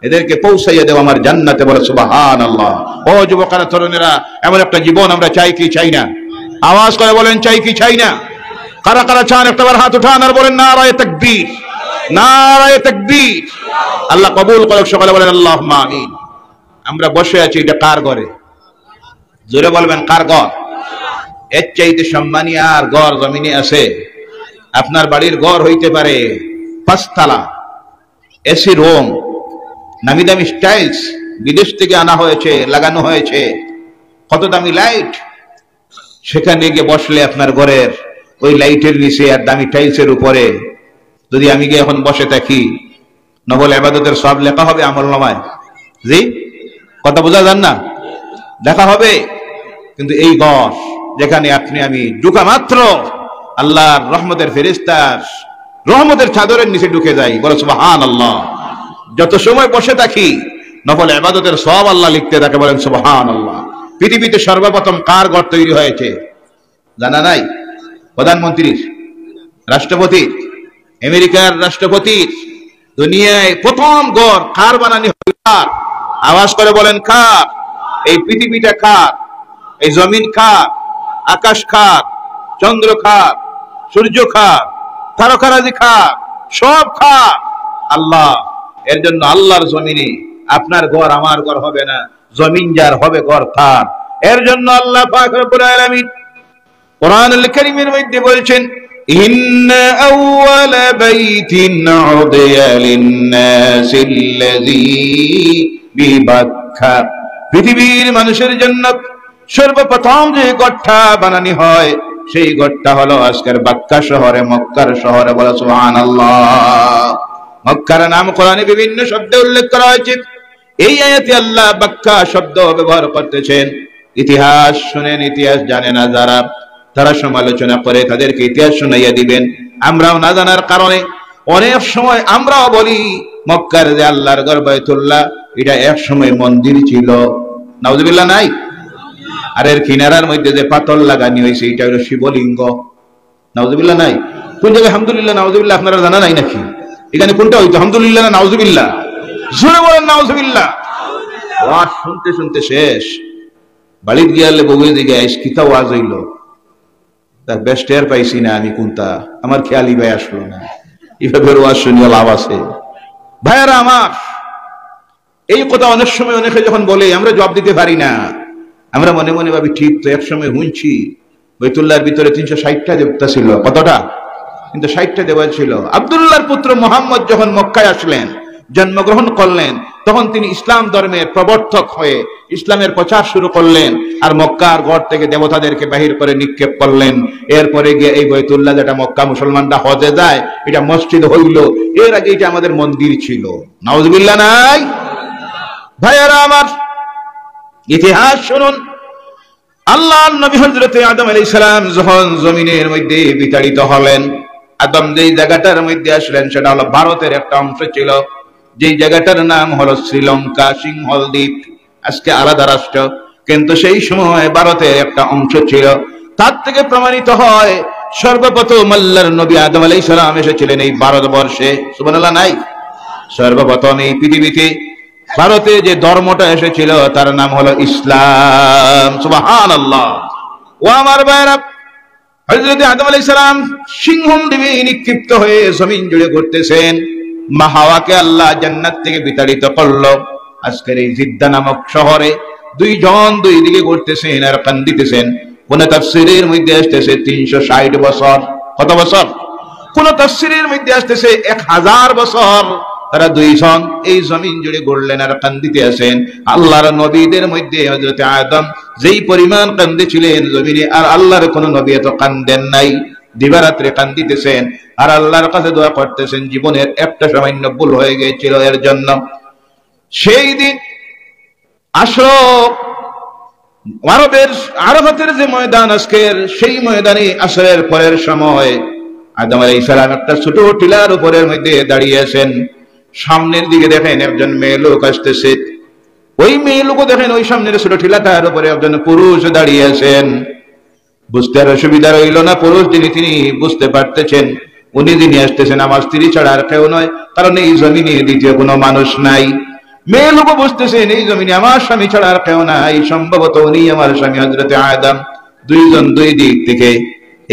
এদেরকে পৌঁছাইয়া দেও আমার জান্নাতে, বলে সুবহানাল্লাহ। ও যুবকেরা, তরুণেরা, এমন একটা জীবন আমরা চাই কি চাই না? আওয়াজ করে বলেন চাই কি চাই না? কারা কারা চান একটাবার হাত উঠান আর বলেন নারায়ে তাকবীর, নারায়ে তাকবীর। আল্লাহ কবুল করুক, সকলে বলেন আল্লাহুম্মা আমিন। আমরা বসে আছি, এটা কার ঘরে? জোরে বলবেন কার ঘর? এর চাইতে সম্মানী আর ঘর জমিনে আছে? আপনার বাড়ির ঘর হইতে পারে 5 তলা, এসি রুম, নামি দামি স্টাইলস বিদেশ থেকে আনা হয়েছে, লাগানো হয়েছে, কত দামি লাইট, সেখানে গিয়ে বসলে আপনার ঘরের ওই লাইটের নিচে আর দামি টাইলসের উপরে যদি আমি গিয়ে এখন বসে থাকি, নফল ইবাদতের সব লেখা হবে আমলনামায়? জি, কথা বোঝা যান না? লেখা হবে। কিন্তু এই ঘর যেখানে আপনি আমি ঢুকা মাত্র আল্লাহর রহমতের ফেরেশতার রহমতের চাদরের নিচে ঢুকে যাই, বলে সুবহানাল্লাহ। যত সময় বসে থাকি নফল ইবাদতের সব আল্লাহ লিখতে থাকে, বলেন সুবহানাল্লাহ। পৃথিবীতে সর্বপ্রথম কার ঘর তৈরি হয়েছে জানা নাই? প্রধানমন্ত্রীর, রাষ্ট্রপতির, আমেরিকার রাষ্ট্রপতির, দুনিয়ায় প্রথম ঘর কার বানানি হয়? আওয়াজ করে বলেন কার? এই পৃথিবীটা কার? এই জমিন কার? আকাশ কার? চন্দ্র কার? সূর্য কার? তারকারাজি কার? সব কার? আল্লাহ। এর জন্য আল্লাহর জমিনে আপনার ঘর আমার ঘর হবে না, জমিন যার হবে ঘর তার। এর জন্য আল্লাহ পাক রব্বুল আলামিন কোরআনুল কারীমের মধ্যে বলছেন ইন্না আউওয়ালা বাইতিন উদিয়া লিন-নাসিল্লাযী বিবাক্কা, পৃথিবীর মানুষের জন্য সর্বপ্রথম যে গড়টা বানানো হয় সেই গড়টা হলো আজকের বাক্কা শহরে, মক্কার শহরে। বলা সুবহানাল্লাহ। মক্কার নাম কোরআনে বিভিন্ন শব্দে উল্লেখ করা হয়েছে। এই আয়াতে আল্লাহ বাক্কা শব্দ ব্যবহার করতেছেন। ইতিহাস শুনেন, ইতিহাস জানে না যারা, তারা সমালোচনা করে তাদেরকে ইতিহাস শুনাইয়া দিবেন। আমরাও না জানার কারণে অনেক সময় আমরাও বলি মক্কার যে আল্লাহর ঘর বাইতুল্লাহ এটা এক সময় মন্দির ছিল। নাউজুবিল্লাহ নাই? আর এর কিনারার মধ্যে যে পাথর লাগানি হয়েছে এটা হলো শিবলিঙ্গ। নাউজুবিল্লাহ নাই? কোন জায়গায় হামদুলিল্লাহ নাউজুবিল্লাহ আপনারা জানা নাই নাকি? এখানে কোনটা হইতো, হামদুলিল্লাহ না নাউজুবিল্লাহ? জোরে বলেন নাউজুবিল্লাহ। ওয়াজ শুনতে শুনতে শেষ। বাড়িতে গিয়ালে বউয়ের দিকে কিতা ওয়াজ হইল, তার বেশ টের পাইছি না আমি কোনটা, আমার খেয়ালি ভাই আসলো না। এইভাবে ওয়াজ শুনিয়ে লাভ আছে? ভাইয়ারা আমার, এই কথা অনেক সময় অনেকে যখন বলে আমরা জবাব দিতে পারি না। আমরা মনে মনে ভাবি ঠিক তো, এক সময় শুনছি বাইতুল্লাহর ভিতরে 360টা দেবতা ছিল। কতটা? কিন্তু 60টা দেবতা ছিল। আব্দুল্লাহর পুত্র মুহাম্মদ যখন মক্কায় আসলেন, জন্মগ্রহণ করলেন, তখন তিনি ইসলাম ধর্মের প্রবর্তক হয়ে ইসলামের প্রচার শুরু করলেন। আর মক্কার ঘর থেকে দেবতাদেরকে বাহির করে নিক্ষেপ করলেন। এরপরে গিয়ে এই বাইতুল্লাহ যেটা মক্কা মুসলমানরা হজে যায় এটা মসজিদ হইল। এর আগে এটা আমাদের মন্দির ছিল। নাউজুবিল্লাহ নাই? ভাইয়ারা আমার, ইতিহাস শুনুন। আল্লাহর নবী হযরত আদম আলাইহিস সালাম যখন জমিনের মধ্যে বিতাড়িত হলেন, আদম যেই জায়গাটার মধ্যে আসলেন সেটা হলো ভারতের একটা অংশ ছিল, যেই জায়গাটার নাম হলো শ্রীলঙ্কা, সিংহল দ্বীপ। আজকে আলাদা রাষ্ট্র, কিন্তু সেই সময় ভারতের একটা অংশ ছিল। তার থেকে প্রমাণিত হয় সর্বপ্রথম আল্লাহর নবী আদম আলাইহিস সালাম এসেছিলেন এই ভারতবর্ষে। সুবহানাল্লাহ নাই? সর্বপ্রথম এই পৃথিবীতে ভারতে যে ধর্মটা এসেছিল তার নাম হলো ইসলাম। সুবহানাল্লাহ। ও আমার ভাইরা, হযরত আদম আলাইহিস সালাম সিংহল দ্বীপে নিক্ষিপ্ত হয়ে জমিন জুড়ে ঘুরতেছেন। মা হাওয়াকে আল্লাহ জান্নাত থেকে বিতাড়িত করলো। আজকের এই জিদ্দা নামক শহরে দুইজন দুই দিকে ঘুরতেছেন আর কান্দিতেছেন। কোন তাফসীরের মধ্যে আসতেছে 360 বছর। কত বছর? কোন তাফসীরের মধ্যে আসতেছে 1000 বছর। তারা দুইজন এই জমিন জুড়ে ঘুরলেন আর কান্দিতে আছেন। আল্লাহর নবীদের মধ্যে হযরত আদম যেই পরিমাণ কান্দিছিলেন জমিনে, আর আল্লাহর কোন নবী এত কান্দেন নাই। দিবারাত্রে কান্দিতেছেন আর আল্লাহর কাছে দোয়া করতেছেন, জীবনের একটা সামান্য ভুল হয়ে গিয়েছিল এর জন্য। সেই দিন আসলো আরাফাতের যে ময়দান আজকের, সেই ময়দানে আসরের পরের সময় আদম আলাইহিস সালাম একটা ছোট টিলার উপরের মধ্যে দাঁড়িয়ে আছেন। সামনের দিকে দেখেন একজন মেয়ে লোক আসতেছে। ওই মেয়ে লোক দেখেন ওই সামনের ছোট টিলাটার উপরে একজন পুরুষ দাঁড়িয়ে আছেন। বুঝতে আর অসুবিধা রইল না, পুরুষ তিনি বুঝতে পারতেছেন উনি যিনি আসতেছেন আমার স্ত্রী ছাড়া আর কেউ নয়, কারণ এই জমিনে দ্বিতীয় কোনো মানুষ নাই। মেয়ে লোক বুঝতেছেন এই জমিনে আমার স্বামী ছাড়া আর কেউ নাই, সম্ভবত উনি আমার স্বামী হযরত আদম। দুইজন দুই দিক থেকে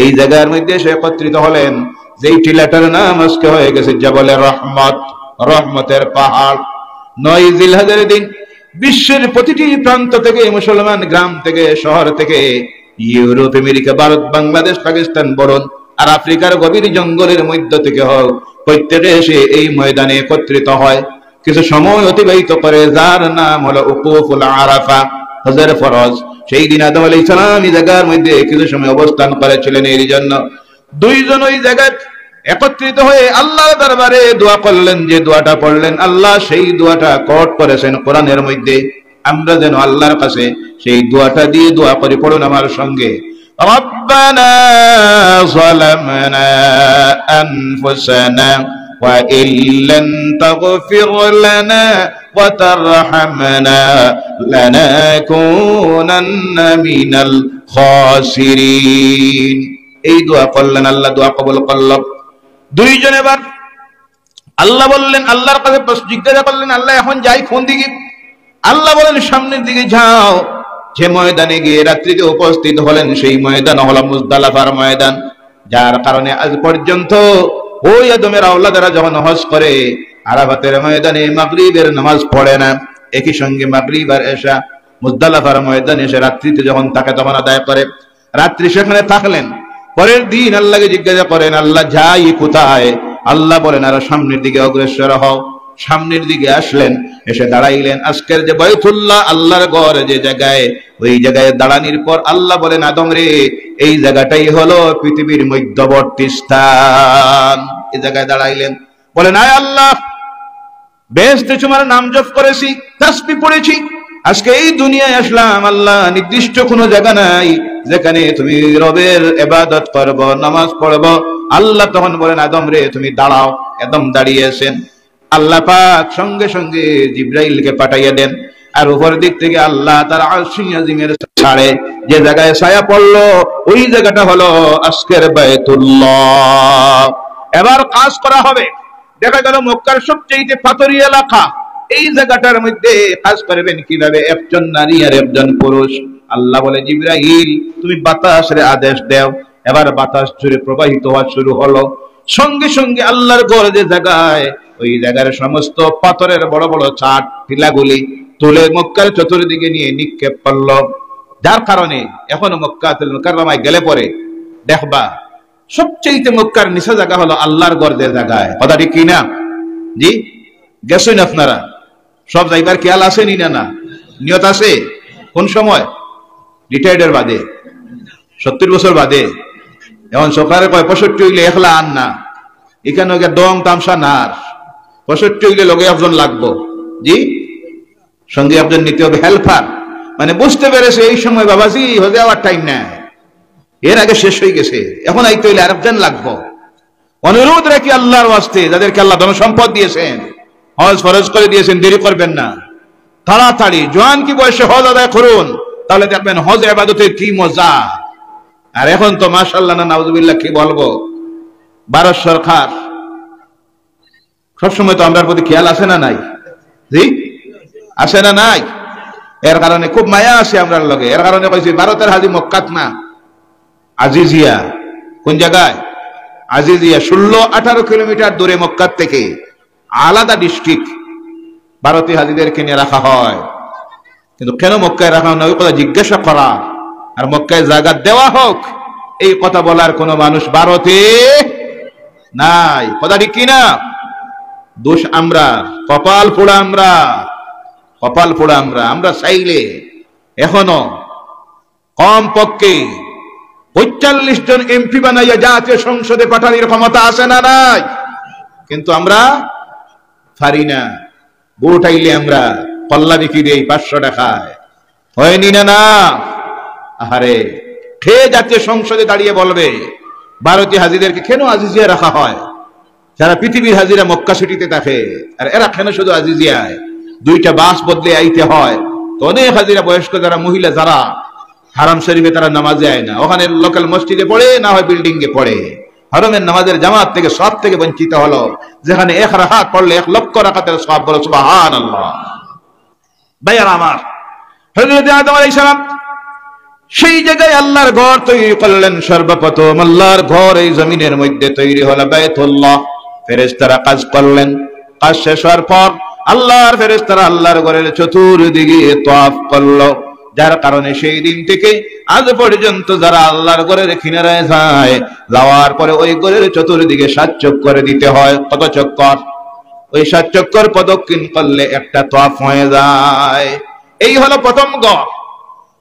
এই জায়গার মধ্যে এসে একত্রিত হলেন। যেই টিলাটার নাম আজকে হয়ে গেছে জাবলে রহমত, রহমতের পাহাড়। 9 জিলহজের দিন বিশ্বের প্রতিটি প্রান্ত থেকে, মুসলমান গ্রাম থেকে, শহর থেকে, ইউরোপ, আমেরিকা, ভারত, বাংলাদেশ, পাকিস্তান, বরণ আর আফ্রিকার গভীর জঙ্গলের মধ্য থেকে হোক, প্রত্যেকে এসে এই ময়দানে একত্রিত হয়। কিছু সময় অতিবাহিত করে, যার নাম হলো উকুফুল আরাফা, হজের ফরজ। সেই দিন আদম আলাইহিস সালাম এই জায়গার মধ্যে কিছু সময় অবস্থান করেছিলেন। এর জন্য দুইজন ওই জায়গায় একত্রিত হয়ে আল্লাহর দরবারে দোয়া করলেন। যে দোয়াটা পড়লেন আল্লাহ সেই দোয়াটা কোট করেছেন কোরআনের মধ্যে। আমরা যেন আল্লাহর কাছে সেই দোয়াটা দিয়ে দোয়া করি। পড়ুন আমার সঙ্গে, রব্বানা যালামনা আনফুসানা ওয়া ইল্লান তাগফির লানা ওয়া তারহামনা লানাকুনান্না মিনাল খাসিরিন। এই দোয়া করলেন, আল্লাহ দোয়া কবুল করলেন। দুইজন এবার আল্লাহ বললেন, আল্লাহর কাছে জিজ্ঞাসা করলেন, আল্লাহ এখন যাই কোন দিকে? আল্লাহ বলেন সামনের দিকে যাও। যে ময়দানে গিয়ে রাত্রিতে উপস্থিত হলেন সেই ময়দান হলো মুজদালিফার ময়দান। যার কারণে আজ পর্যন্ত ওই আদমের আওলাদেরা যখন হজ করে আরাফাতের ময়দানে মাগরিবের নামাজ পড়ে না। একই সঙ্গে মাগরিব আর এশা মুজদালিফার ময়দানে এসে রাত্রিতে যখন থাকে তখন আদায় করে। রাত্রি সেখানে থাকলেন। পরের দিন আল্লাহকে জিজ্ঞাসা করেন, আল্লাহ যাই কোথায়? আল্লাহ বলেন, আর সামনের দিকে অগ্রসর হও। সামনের দিকে আসলেন, এসে দাঁড়াইলেন। আজকের যে বাইতুল্লাহ আল্লাহর ঘর যে জায়গায়, ওই জায়গায় দাঁড়ানোর পর আল্লাহ বলেন, আদম রে, এই জায়গাটাই হলো পৃথিবীর মধ্যবর্তী স্থান। এই জায়গায় দাঁড়াইলেন, বলেন, আয় আল্লাহ, বেহেশতে তোমার নাম জপ করেছি, তাসবিহ পড়েছি, আজকে এই দুনিয়ায় আসলাম। আল্লাহ, নির্দিষ্ট কোনো জায়গা নাই যেখানে তুমি রবের ইবাদত করব, নামাজ পড়ব। আল্লাহ তখন বলেন, আদম রে, তুমি দাঁড়াও। আদম দাঁড়িয়েছেন। আল্লাহ পাক সঙ্গে সঙ্গে জিবরাইলকে পাঠাইয়া দেন, আর উপর দিক থেকে আল্লাহ তার আরশ আজিমের ছাড়ে যে জায়গায় ছায়া পড়লো, ওই জায়গাটা হলো আজকের বাইতুল্লাহ। এবার কাজ করা হবে। দেখা গেল মক্কার সবচেয়ে পাথরি এলাকা, এই জায়গাটার মধ্যে কাজ করবেন কিভাবে? একজন নারী আর একজন পুরুষ। আল্লাহ বলে, জিবরাইল, তুমি বাতাসের আদেশ দাও। এবার বাতাস জুড়ে প্রবাহিত হওয়া শুরু হলো। সঙ্গে সঙ্গে আল্লাহর ঘর যে জায়গায়, ওই জায়গার সমস্ত পাথরের বড় বড় চাট টিলাগুলি তুলে মক্কার চতুর্দিকে নিয়ে নিক্ষেপ করলো। যার কারণে এখনো মক্কাতুল মুকাররমায় গেলে পরে দেখবা সবচেয়ে মক্কার নিচে জায়গা হলো আল্লাহর ঘর যে জায়গায়। কথা ঠিক কিনা? জি, গেছেন আপনারা? সব যাইবার খেয়াল আছে নি? না নিয়ত আছে? কোন সময়? রিটায়ার্ডের বাদে, 70 বছর বাদে। এখন সরকারে কয় 65 হইলে একলা আন না, এখানে ডং তামসা নার, 65 হইলে লগে একজন লাগবো। জি, সঙ্গে একজন নিতে হবে, হেল্পার। মানে বুঝতে পেরেছে এই সময় বাবাজি হয়ে যাওয়ার টাইম নাই, এর আগে শেষ হয়ে গেছে, এখন আইতে হইলে আরেকজন লাগবো। অনুরোধ রাখি আল্লাহর ওয়াস্তে, যাদেরকে আল্লাহ ধন সম্পদ দিয়েছেন, হজ ফরজ করে দিয়েছেন, দেরি করবেন না, তাড়াতাড়ি জোয়ান কি বয়সে হজ আদায় করুন, তাহলে দেখবেন হজ ইবাদতের কি মজা। আর এখন তো মাশাআল্লাহ না নাউজুবিল্লাহ কি বলবো, ভারত সরকার সবসময় তো আমরার প্রতি খেয়াল আছে না নাই? জি, আছে না নাই? এর কারণে খুব মায়া আছে আমরার লগে। এর কারণে কইছি ভারতের হাজি মক্কাত না, আজিজিয়া। কোন জায়গায়? আজিজিয়া। 16-18 কিলোমিটার দূরে মক্কার থেকে, আলাদা ডিস্ট্রিক্ট। ভারতীয় হাজিদেরকে নিয়ে রাখা হয়, কিন্তু কেন মক্কায় রাখা হয় না ওই কথা জিজ্ঞাসা করা, আর মক্কায় জায়গা দেওয়া হোক, এই কথা বলার কোন মানুষ ভারতে নাই। কথা ঠিক কিনা? দোষ আমরা, কপাল পোড়া আমরা, কপাল পোড়া আমরা। আমরা চাইলে এখনো কম পক্ষে 45 জন এমপি বানাইয়া জাতীয় সংসদে পাঠানোর ক্ষমতা আছে না নাই? কিন্তু আমরা পারি না। ভোট আইলে আমরা কল্লা বিক্রি দেই 500 টাকায়, হয়নি না? না, আহারে, খেয়ে জাতীয় সংসদে দাঁড়িয়ে বলবে ভারতীয় হাজিদেরকে কেন আজিজিয়া রাখা হয়? যারা পৃথিবীর হাজিরা মক্কা সিটিতে থাকে, আর এরা কেন শুধু আজিজিয়ায়? 2টা বাস বদলে আইতে হয়। তো অনেক হাজিরা বয়স্ক যারা মহিলা, যারা হারাম শরীফে তারা নামাজে আয় না, ওখানে লোকাল মসজিদে পড়ে, না হয় বিল্ডিং এ পড়ে। হরমের নামাজের জামাত থেকে সব থেকে বঞ্চিত হলো, যেখানে 1 রাকাত পড়লে 1 লক্ষ রাকাতের সওয়াব। বলো সুবহানাল্লাহ। ভাইয়ারা আমার, হযরত আদম আলাইহিস সালাম সেই জায়গায় আল্লাহর ঘর তৈরি করলেন। সর্বপ্রথম আল্লাহর ঘর এই জমিনের মধ্যে তৈরি হলো বাইতুল্লাহ। ফেরেশতারা কাজ করলেন। কাজ শেষ হওয়ার পর আল্লাহর ফেরেশতারা আল্লাহর ঘরের চতুর্দিকে তাওয়াফ করলো। যার কারণে সেই দিন থেকে আজ পর্যন্ত যারা আল্লাহর ঘরের কিনারায় যায়, যাওয়ার পরে ওই ঘরের চতুর্দিকে 7 চক্কর দিতে হয়। কত চক্কর? ওই 7 চক্কর প্রদক্ষিণ করলে একটা তাওয়াফ হয়ে যায়। এই হলো প্রথম ঘর।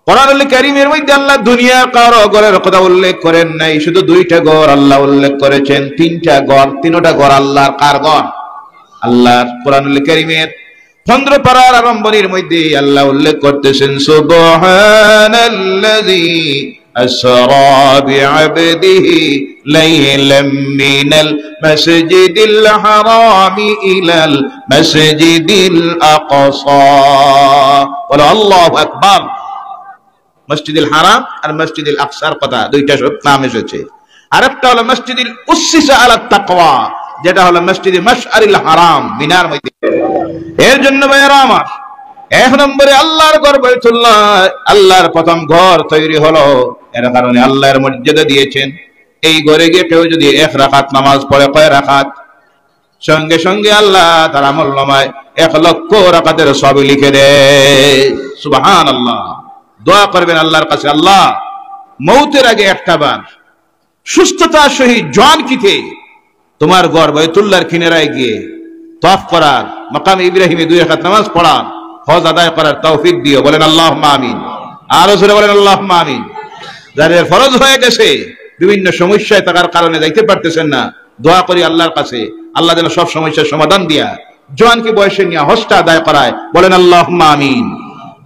কোরআনুল কারীমের মধ্যে আল্লাহ দুনিয়া কারো ঘরের কথা উল্লেখ করেন নাই, শুধু 2টা ঘর আল্লাহ উল্লেখ করেছেন। 3টা ঘর, 3টা ঘর আল্লাহর। কার ঘর? আল্লাহর। কোরআনুল কারীমের 15 পারার আরম্ভণীর মধ্যে আল্লাহ উল্লেখ করতেছেন, সুবহানাল্লাযী আসরা বিআবদিহি লাইলাম মিনাল মাসজিদিল হারামি ইলাল মাসজিদিল আকসা। বলো আল্লাহু আকবার। মসজিদুল হারাম আর মসজিদুল আকসার কথা 2টা নাম এসেছে। আরেকটা হলো মসজিদুল উসসিসা আলা তাকওয়া, যেটা হলো মসজিদে মাশআরিল হারাম, মিনার মধ্যে। এর জন্য ভাইরা আমার, 1 নম্বরে আল্লাহর ঘর বাইতুল্লাহ, আল্লাহর প্রথম ঘর তৈরি হলো। এর কারণে আল্লাহর মর্যাদা দিয়েছেন। এই ঘরে গিয়ে কেউ যদি 1 রাকাত নামাজ পড়ে, কয় রাকাত? সঙ্গে সঙ্গে আল্লাহ তার আমলনামায় 1 লক্ষ রাকাতের সওয়াব লিখে দেয়। সুবহানাল্লাহ। দোয়া করবেন আল্লাহর কাছে, আল্লাহ মৌতের আগে একটা বার সুস্থতার সহিত জওয়ানকিতে তোমার ঘর বাইতুল্লাহর কিনারায় গিয়ে তওয়াফ করার, মাকাম ইব্রাহিমে 2 রাকাত নামাজ পড়ার, হজ আদায় করার তৌফিক দিও। বলেন আল্লাহুম্মা আমিন। আরো জোরে বলেন আল্লাহুম্মা আমিন। যাদের ফরজ হয়ে গেছে, বিভিন্ন সমস্যায় থাকার কারণে যাইতে পারতেছেন না, দোয়া করি আল্লাহর কাছে, আল্লাহ যেন সব সমস্যার সমাধান দিয়া জওয়ানকে বয়সে নিয়ে হজটা আদায় করায়। বলেন আল্লাহুম্মা আমিন।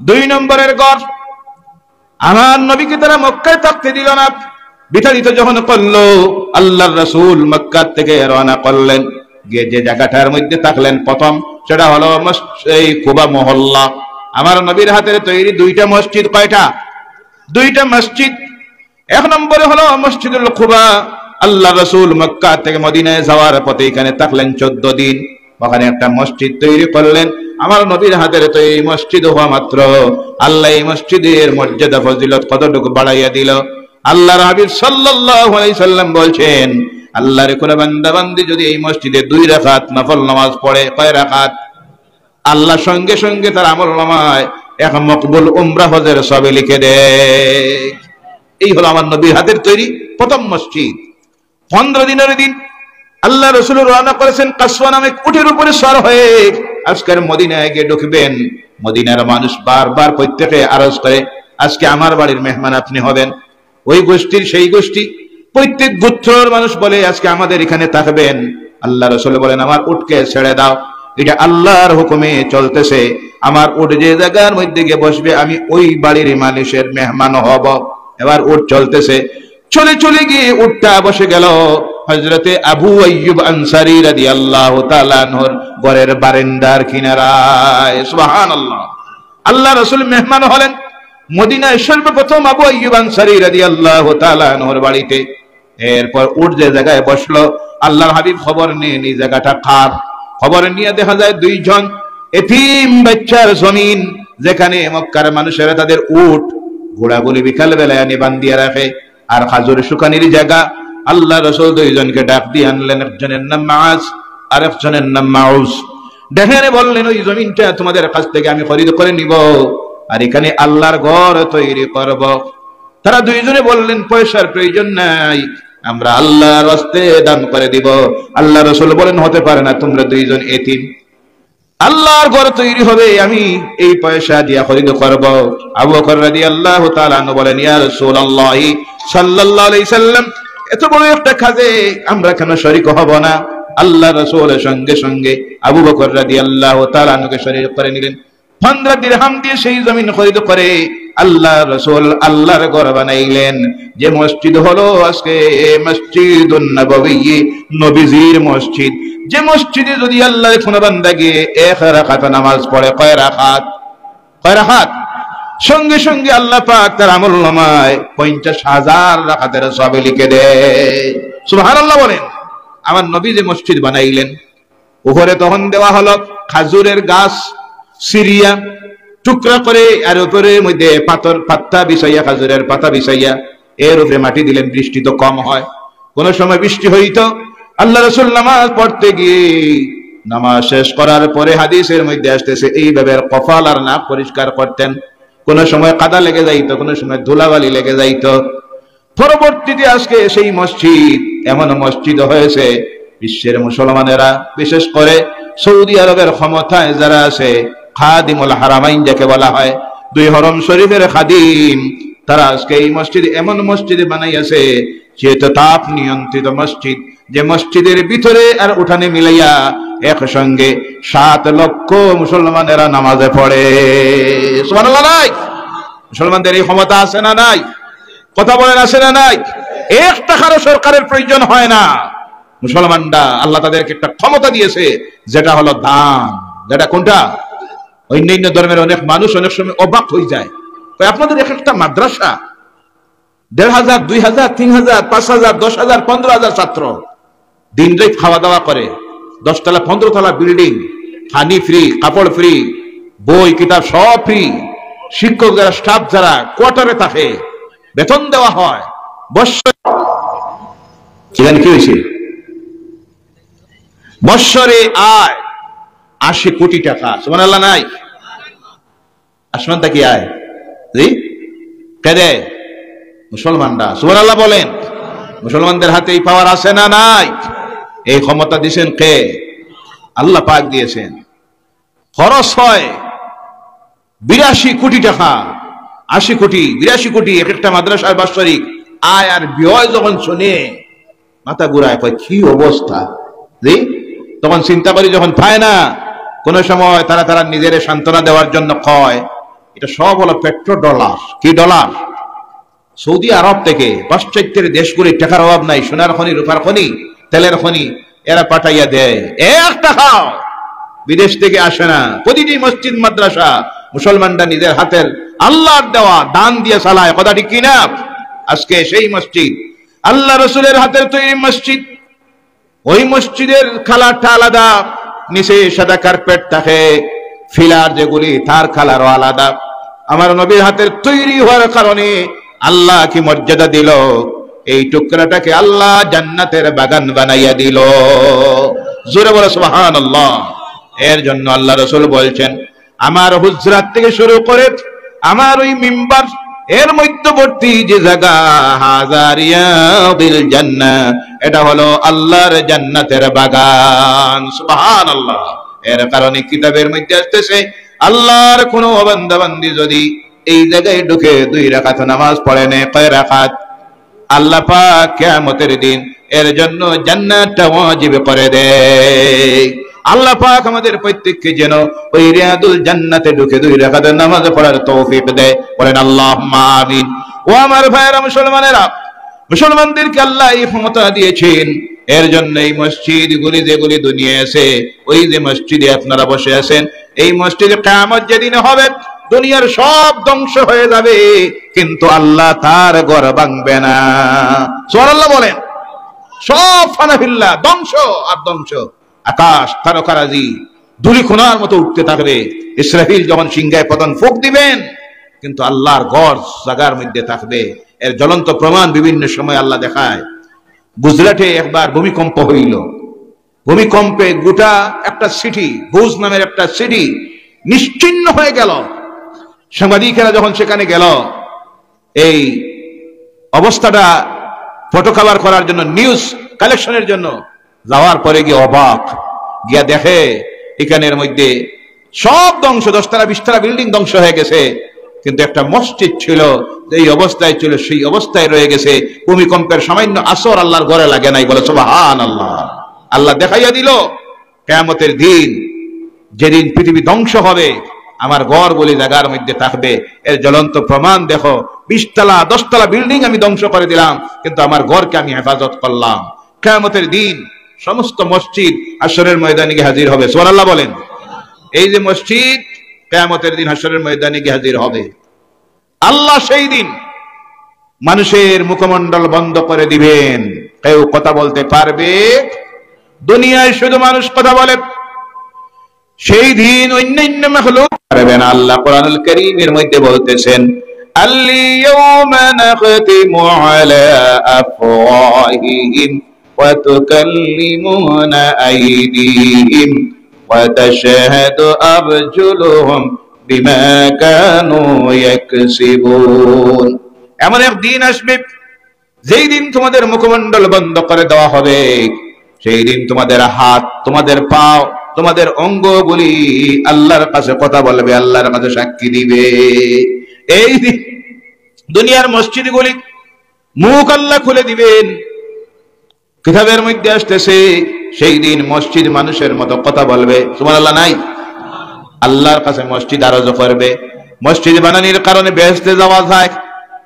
2 নম্বরের ঘর, আমার নবীকে তারা মক্কায় থাকতে দিল না। বিতাড়িত যখন করলো, আল্লাহর রাসূল মক্কা থেকে রওনা করলেন, গিয়ে যে জায়গাটার মধ্যে থাকলেন প্রথম, সেটা হলো এই কুবা মহল্লা। আমার নবীর হাতের তৈরি 2টা মসজিদ। কয়টা? 2টা মসজিদ। 1 নম্বরে হলো মসজিদুল কুবা। আল্লাহ রাসূল মক্কা থেকে মদিনায় যাওয়ার পথে এখানে থাকলেন 14 দিন, ওখানে একটা মসজিদ তৈরি করলেন। আমার নবীর হাতের তৈরি মসজিদ হওয়া মাত্র আল্লাহ এই মসজিদের মর্যাদা ফজিলত কতটুকু বাড়াইয়া দিল। আল্লাহর হাবিব সাল্লাল্লাহু আলাইহি সাল্লাম বলছেন, আল্লাহর কোন বান্দা বান্দি যদি এই মসজিদে 2 রাকাত নফল নামাজ পড়ে, কয় রাকাত? আল্লাহ সঙ্গে সঙ্গে তার আমলনামায় এক মকবুল উমরা হজের সবে লিখে দেয়। এই হলো আমার নবীর হাতের তৈরি প্রথম মসজিদ। 15 দিনের দিন আল্লাহ রাসূল রওনা করেছেন কাসওয়া নামে উটের উপরে সওয়ার হয়ে আজকের মদিনায় গিয়ে ঢুকবেন। মদিনার মানুষ বারবার প্রত্যেকে আরজ করে, আজকে আমার বাড়ির মেহমান আপনি হবেন। ওই গোষ্ঠীর সেই গোষ্ঠী, প্রত্যেক গোত্রের মানুষ বলে আজকে আমাদের এখানে থাকবেন। আল্লাহ রাসূল বলেন, আমার উটকে ছেড়ে দাও, এটা আল্লাহর হুকুমে চলতেছে। আমার উট যে জায়গার মধ্যে গিয়ে বসবে, আমি ওই বাড়ির মানুষের মেহমান হব। এবার উট চলতেছে, চলে চলে গিয়ে উটটা বসে গেল হযরতে আবু আইয়ুব আনসারী রাদিয়াল্লাহু তাআলা আনহুর ঘরের বারান্দার কিনারায়। সুবহানাল্লাহ। আল্লাহ রাসূল মেহমান হলেন মদিনায় সর্বপ্রথম আবু আইয়ুব আনসারী রাদিয়াল্লাহু তাআলা আনহুর বাড়িতে। এরপর উট যে জায়গায় বসলো, আল্লাহর হাবিব খবর নিয়ে এই জায়গাটা কার। খবর নিয়ে দেখা যায় 2 জন এতিম বাচ্চার জমিন, যেখানে মক্কার মানুষেরা তাদের উট ঘোড়াগুলি বিকাল বেলায় এনে বান্ধিয়ে রাখে, আর খাজুর শুকানির জায়গা। আল্লাহ রাসূল 2 জনকে ডাক দিয়ে আনলেন, একজনের নাম মাআজ আর একজনের নাম মাউস। ডেকে বললেন, ওই জমিনটা তোমাদের কাছ থেকে আমি খরিদ করে নিব, আর এখানে আল্লাহর ঘর তৈরি করব। তারা 2 জনে বললেন, পয়সার প্রয়োজন নাই, আমরা আল্লাহর রাস্তায় দান করে দিব। আল্লাহ রাসূল বলেন, হতে পারে না, তোমরা 2 জন এতিম, আল্লাহর ঘর তৈরি হবে, আমি এই পয়সা দিয়ে খরিদ করব। আবু বকর রাদিয়াল্লাহু তাআলা আনহু বলেন, ইয়া রাসূলুল্লাহ সাল্লাল্লাহু আলাইহি সাল্লাম, এত বড় একটা কাজে আমরা কেন শরীক হব না? আল্লাহ রাসূলের সঙ্গে সঙ্গে আবু বকর রাদিয়াল্লাহু তাআলা আনহুকে শরীক করে নিলেন। 15 দিরহাম দিয়ে সেই জমিন খরিদ করে আল্লাহ রাসূল আল্লাহর ঘর বানাইলেন। যে মসজিদ হলো আজকে মসজিদুন নববী, নবীজির মসজিদ। যে মসজিদে যদি আল্লাহর কোন বান্দা গিয়ে 1 রাকাত নামাজ পড়ে, কয় রাকাত? কয় রাকাত? সঙ্গে সঙ্গে আল্লাহ পাক তার আমলনামায় 50,000 রাকাতের সওয়াব লিখে দেয়। সুবহানাল্লাহ বলেন। আমার নবী যে মসজিদ বানাইলেন, উপরে তখন দেওয়া হলো খাজুরের গাছ, সিরিয়া টুকরা করে, আর উপরে মধ্যে পাতা বিছাইয়া, খাজুরের পাতা বিছাইয়া এর উপরে মাটি দিলেন। বৃষ্টি তো কম হয়, কোন সময় বৃষ্টি হইতো। আল্লাহ রাসূল নামাজ পড়তে গিয়ে, নামাজ শেষ করার পরে হাদিসের মধ্যে আসতেছে, এইভাবে কপাল আর নাক পরিষ্কার করতেন। কোন সময় কাদা লেগে যাইতো, কোন সময় ধুলাবালি লেগে যাইতো। পরবর্তীতে আজকে সেই মসজিদ এমন মসজিদ হয়েছে, বিশ্বের মুসলমানেরা, বিশেষ করে সৌদি আরবের ক্ষমতায় যারা আছে, খাদিমুল হারামাইন যাকে বলা হয়, 2 হরম শরীফের খাদিম, তারা আজকে এই মসজিদ এমন মসজিদ বানাইয়াছে, যেহেতু তাপ নিয়ন্ত্রিত মসজিদ, যে মসজিদের ভিতরে আর উঠানে মিলাইয়া একসঙ্গে 7 লক্ষ মুসলমানেরা নামাজে পড়ে। সুবহানাল্লাহ। নাই মুসলমানদের এই ক্ষমতা আছে না নাই? কথা বলেন, আছে না নাই? 1 টাকারও সরকারের প্রয়োজন হয় না। মুসলমানরা, আল্লাহ তাদেরকে একটা ক্ষমতা দিয়েছে, যেটা হলো দান। যেটা কোনটা? অন্যান্য ধর্মের অনেক মানুষ অনেক সময় অবাক হয়ে যায়, আপনাদের একটা মাদ্রাসা 1,500, 2,000, 3,000, 5,000, 10,000, 15,000 ছাত্র, দিন রাত খাওয়া দাওয়া করে, 10 তলা 15 তলা বিল্ডিং, পানি ফ্রি, কাপড় ফ্রি, বই কিতাব সব ফ্রি, শিক্ষক যারা, স্টাফ যারা কোয়ার্টারে থাকে, বেতন দেওয়া হয়। বৎসরে কি হয়েছে? বৎসরে আয় 80 কোটি টাকা। সুবহানাল্লাহ। নাই? আসমান থেকে আয় কে দেয়? মুসলমানরা। সুবহানাল্লাহ বলেন। মুসলমানদের হাতে এই পাওয়ার আছে না নাই? এই ক্ষমতা দিয়েছেন কে? আল্লাহ পাক দিয়েছেন। খরচ হয় 82 কোটি টাকা, 80 কোটি, 82 কোটি এক একটা মাদ্রাসার বাৎসরিক আয় আর ব্যয় যখন শুনে মাথা ঘুরায়, কয় কি অবস্থা। তখন চিন্তা করি, যখন পায় না কোন সময় তারা নিজের সান্ত্বনা দেওয়ার জন্য কয় এটা সব হলো পেট্রো ডলার। কি ডলার? সৌদি আরব থেকে পাশ্চাত্যের দেশগুলির টাকার অভাব নাই, সোনার খনি, রূপার খনি, তেলের খনি এরা পাঠাইয়া দেয়। এক টাকাও বিদেশ থেকে আসে না। প্রতিটি মসজিদ মাদ্রাসা মুসলমানরা নিজের হাতের আল্লাহর দেওয়া দান দিয়ে চালায়। কথা ঠিক কিনা? আজকে সেই মসজিদ আল্লাহ রসুলের হাতের তৈরি মসজিদ, ওই মসজিদের কালারটা আলাদা, নিচে সাদা কার্পেট থাকে, ফিলার যেগুলি তার কালারও আলাদা। আমার নবীর হাতের তৈরি হওয়ার কারণে আল্লাহ কি মর্যাদা দিল, এই টুকরাটাকে আল্লাহ জান্নাতের বাগান বানাইয়া দিল। জোরে বলে সুবহানাল্লাহ। এর জন্য আল্লাহ রাসূল বলছেন, আমার হুজরাত থেকে শুরু করে আমার ওই মিম্বার এর মধ্যবর্তী যে জায়গা, হাজারিয়াদিল জান্নাহ, এটা হলো আল্লাহর জান্নাতের বাগান। সুবহানাল্লাহ। এর কারণে কিতাবের মধ্যে আসতেছে, আল্লাহর কোন বান্দা বান্দি যদি এই জায়গায় ঢুকে 2 রাকাত নামাজ পড়ে নেয়, কয় রাকাত? আল্লাহ পাক কিয়ামতের দিন এর জন্য জান্নাতটা ওয়াজিব করে দেয়। আল্লাহ পাক আমাদের প্রত্যেককে যেন ওই রিয়াদুল জান্নাতে ঢুকে 2 রাকাত নামাজ পড়ার তৌফিক দেয়। বলেন আল্লাহুম্মা আমিন। ও আমার ভাইয়েরা মুসলমানেরা, মুসলমানদেরকে আল্লাহ এই ক্ষমতা দিয়েছেন। এর জন্য এই মসজিদগুলি যেগুলি দুনিয়ায় আছে, ওই যে মসজিদে আপনারা বসে আছেন, এই মসজিদে কিয়ামত যেদিন হবে দুনিয়ার সব ধ্বংস হয়ে যাবে, কিন্তু আল্লাহ তার ঘর ভাঙবে না। সুবহানাল্লাহ বলেন। সব ফানাফিল্লাহ, ধ্বংস আর ধ্বংস। আকাশ তারকারাজি ধূলিকণার মতো উঠতে থাকবে। ইসরাফিল যখন সিংহায় পতন ফুঁক দিবেন, কিন্তু আল্লাহর ঘর জায়গার মধ্যে থাকবে। এর জ্বলন্ত প্রমাণ বিভিন্ন সময় আল্লাহ দেখায়। গুজরাটে একবার ভূমিকম্প হইল। ভূমিকম্পে গোটা একটা সিটি, ভুজ নামের একটা সিটি নিশ্চিহ্ন হয়ে গেল। সাংবাদিকেরা যখন সেখানে গেল এই অবস্থাটা ফটো কভার করার জন্য, নিউজ কালেকশনের জন্য, যাওয়ার পরে গিয়ে অবাক, গিয়া দেখে এখানের মধ্যে সব ধ্বংস, 10 তলা 20 তলা বিল্ডিং ধ্বংস হয়ে গেছে, কিন্তু একটা মসজিদ ছিল এই অবস্থায় ছিল, সেই অবস্থায় রয়ে গেছে। ভূমিকম্পের সামান্য আসর আল্লাহর ঘরে লাগে নাই। বলে সুবহানাল্লাহ। আল্লাহ দেখাইয়া দিল কিয়ামতের দিন যেদিন পৃথিবী ধ্বংস হবে, আমার ঘর বলে জায়গার মধ্যে থাকবে। এর জ্বলন্ত প্রমাণ দেখো, 20 তলা 10 তলা বিল্ডিং আমি ধ্বংস করে দিলাম, কিন্তু আমার ঘরকে আমি হেফাজত করলাম। কিয়ামতের দিন সমস্ত মসজিদ হাশরের ময়দানে গিয়ে হাজির হবে। সুবহানাল্লাহ বলেন। এই যে মসজিদ কিয়ামতের দিন হাশরের ময়দানে গিয়ে হাজির হবে। আল্লাহ সেই দিন মানুষের মুখমণ্ডল বন্ধ করে দিবেন, কেউ কথা বলতে পারবে? দুনিয়ায় শুধু মানুষ কথা বলে, সেই দিন অন্যান্য মাখলুক পারবে না। আল্লাহ কোরআনুল কারীমের মধ্যে বলতেছেন, আল-ইয়াওমা নাখতিমু আলা আফওয়াহিহিম ওয়া তুকাল্লিমুনা আইদিহিম ওয়া তাশহাদু আরজুলুহুম বিমা কানু ইয়াকসিবুন। এমন এক দিন আসবে যেই দিন তোমাদের মুখমণ্ডল বন্ধ করে দেওয়া হবে। সেই দিন তোমাদের হাত, তোমাদের পা, তোমাদের অঙ্গগুলি আল্লাহর কাছে কথা বলবে, আল্লাহর কাছে সাক্ষী দিবে। এই দিন দুনিয়ার মসজিদগুলি মুখ আল্লাহ খুলে দিবেন। কিতাবের মধ্যে আসতেছে সেই দিন মসজিদ মানুষের মতো কথা বলবে। সুবহানাল্লাহ নাই? আল্লাহর কাছে মসজিদ আরজ করবে। মসজিদ বানানোর কারণে বেহেশতে যাওয়া যায়,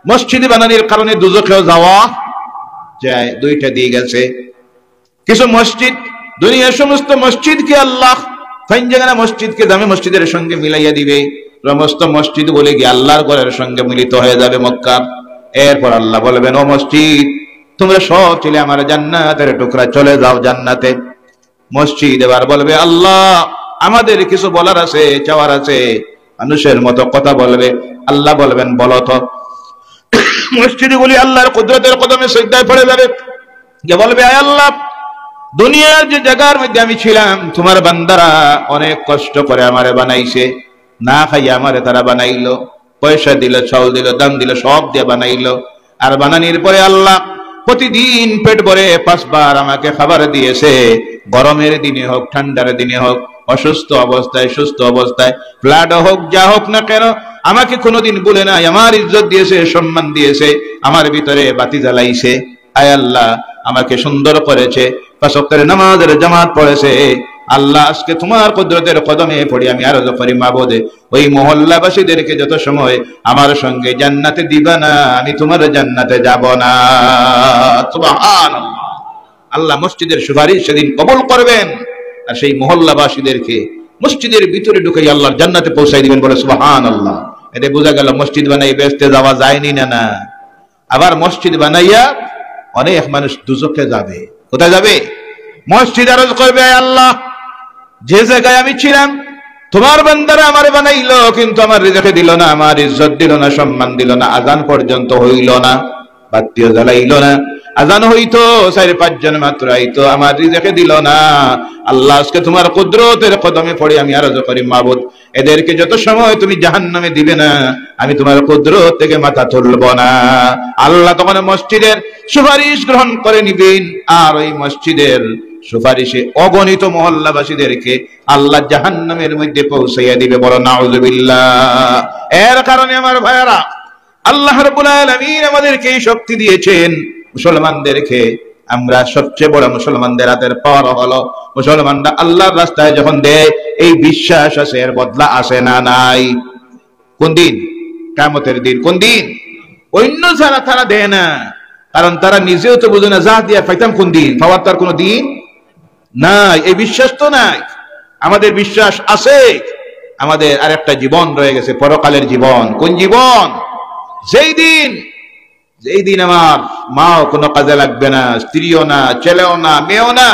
মসজিদ বানানোর কারণে দুজখেও যাওয়া যায়। 2টা দিক আছে। কিছু মসজিদ, দুনিয়ার সমস্ত মসজিদকে আল্লাহ ফাইনজানা মসজিদকে দামি মসজিদের সঙ্গে মিলাইয়া দিবে। সমস্ত মসজিদ বলে গিয়ে আল্লাহর ঘরের সঙ্গে মিলিত হয়ে যাবে মক্কা। এরপর আল্লাহ বলবেন, ও মসজিদ, তোমরা সব চলে আমার জান্নাতের টুকরা, চলে যাও জান্নাতে। মসজিদ এবার বলবে, আল্লাহ আমাদের কিছু বলার আছে, চাওয়ার আছে। মানুষের মতো কথা বলবে। আল্লাহ বলবেন, বলো তো। মসজিদগুলি আল্লাহর কুদরতের কদমে সিজদায় পড়ে যাবে, যে বলবে, আয় আল্লাহ, দুনিয়ার যে জায়গার মধ্যে আমি ছিলাম, তোমার বান্দারা অনেক কষ্ট করে আমারে বানাইছে, না খাইয়া আমারে তারা বানাইলো, পয়সা দিল, চাউল দিল, দাম দিল, সব দিয়ে বানাইলো। আর বানানির পরে আল্লাহ প্রতিদিন পেট ভরে 5 বার আমাকে খাবার দিয়েছে, গরমের দিনে হোক ঠান্ডার দিনে হোক, অসুস্থ অবস্থায় সুস্থ অবস্থায়, ফ্লাড হোক যা হোক না কেন, আমাকে কোনোদিন বলে নাই, আমার ইজ্জত দিয়েছে, সম্মান দিয়েছে, আমার ভিতরে বাতি জ্বালাইছে। আয় আল্লাহ আমাকে সুন্দর করেছে, 5 ওয়াক্তের নামাজের জামাত পড়েছে। আল্লাহ আজকে তোমার কুদরতের কদমে পড়ি আমি আরজ করি মাবুদে, ওই মহল্লাবাসীদেরকে যত সময় আমার সঙ্গে জান্নাতে দিবা না, আমি তোমার জান্নাতে যাব না। সুবহানাল্লাহ। আল্লাহ মসজিদের সুপারিশ সেদিন কবুল করবেন, আর সেই মহল্লাবাসীদেরকে মসজিদের ভিতরে ঢুকাই আল্লাহর জান্নাতে পৌঁছাই দিবেন, বলে সুবহানাল্লাহ। এতে বোঝা গেল মসজিদ বানাই বেহেশতে যাওয়া যায়নি না। আবার মসজিদ বানাইয়া অনেক মানুষ দুজকে যাবে। কোথায় যাবে? মসজিদ আরজ করবে, আল্লাহ যে জায়গায় আমি ছিলাম তোমার বান্দারা আমার বানাইলো, কিন্তু আমার রিজিক দিল না, আমার ইজ্জত দিল না, সম্মান দিল না, আজান পর্যন্ত হইল না, বাতিও জ্বালাইল না, আজান হইতো 4-5 জন মাত্র আইতো, আমার রিজিক দিল না। আল্লাহ আজকে তোমার কুদরতের কদমে পড়ে আমি আরজ করি মাবুদ, এদেরকে যত সময় তুমি জাহান্নামে দিবে না, আমি তোমার কুদরত থেকে মাথা তুলব না। আল্লাহ তখন মসজিদের সুপারিশ গ্রহণ করে নিবেন, আর ওই মসজিদের সুপারিশে অগণিত মহল্লাবাসীদেরকে আল্লাহ জাহান্নামের মধ্যে পৌঁছাইয়া দিবে। বলো নাউযুবিল্লাহ। এর কারণে আমার ভাইয়েরা, আল্লাহ রাব্বুল আলামিন আমাদেরকে এই শক্তি দিয়েছেন, মুসলমানদেরকে। আমরা সবচেয়ে বড় মুসলমানদের হাতের পাওয়ার হলো, মুসলমানরা আল্লাহর রাস্তায় যখন দেয়, এই বিশ্বাস আছে, এর বদলা আসে না নাই। কোন দিন? কিয়ামতের দিন। কোন দিন? অন্য ছাড়া তারা দেয় না, কারণ তারা নিজেও তো বুঝে না, যা দিয়া পাইতাম কোন দিন, পাওয়ার তার কোনো দিন নাই। এই বিশ্বাস তো নাই। আমাদের বিশ্বাস আছে, আমাদের আরেকটা জীবন রয়ে গেছে, পরকালের জীবন। কোন জীবন? যেই দিন আমার মাও কোনো কাজে লাগবে না, স্ত্রীও না, ছেলেও না, মেয়েও না।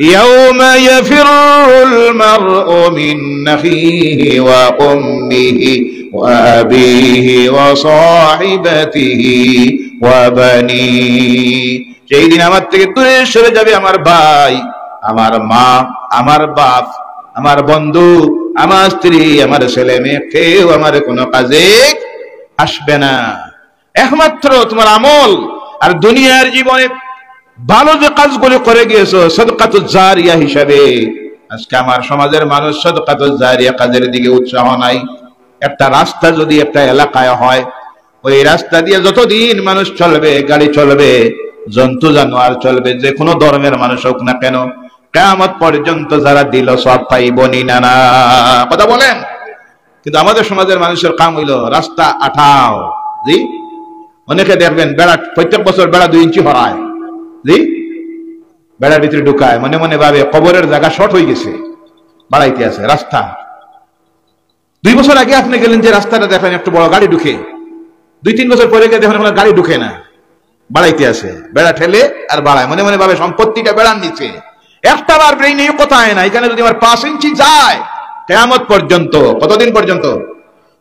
ইয়াউমা ইয়াফিরুল মারউ মিন আখিহি ওয়া উম্মিহি ওয়া আবিহি ওয়া সাহিবাতিহি ওয়া বানিহি। সেই দিন আমার থেকে দূরে সরে যাবে আমার ভাই, আমার মা, আমার বাপ, আমার বন্ধু, আমার স্ত্রী, আমার ছেলে মেয়ে, কেউ আমার কোনো কাজে আসবে না। একমাত্র তোমার আমল আর দুনিয়ার জীবনে ভালো যে কাজগুলো করে গিয়েছো সাদকাতুজ জারিয়া হিসাবে, আজকে আমার সমাজের মানুষ সাদকাতুজ জারিয়া কাজের দিকে উৎসাহ নাই। একটা রাস্তা যদি একটা এলাকায় হয়, ওই রাস্তা দিয়ে যতদিন মানুষ চলবে, গাড়ি চলবে, জন্তু জানোয়ার চলবে, যে কোনো ধর্মের মানুষ হোক না কেন, কিয়ামত পর্যন্ত যারা দিল সব পাইবনি না। না কথা বলেন। কিন্তু আমাদের সমাজের মানুষের কাম হইলো রাস্তা আঠাও। জি, অনেকে দেখবেন বেড়া, প্রত্যেক বছর বেড়া 2 ইঞ্চি হরায়, জি, বেড়ার ভিতরে ঢুকায়, মনে মনে ভাবে কবরের জায়গা শর্ট হয়ে গেছে, বাড়াইতে আছে রাস্তা। 2 বছর আগে আপনি গেলেন যে রাস্তাটা দেখেন একটু বড় গাড়ি ঢুকে, 2-3 বছর পরে গিয়ে দেখেন গাড়ি ঢুকে না, বাড়াইতে আছে, বেড়া ঠেলে আর বাড়ায়, মনে মনে ভাবে সম্পত্তিটা বেড়ার নিচে। একটা বার ব্রেইনে কোথায় না, এখানে যদি আমার 5 ইঞ্চি যায়, কিয়ামত পর্যন্ত, কতদিন পর্যন্ত?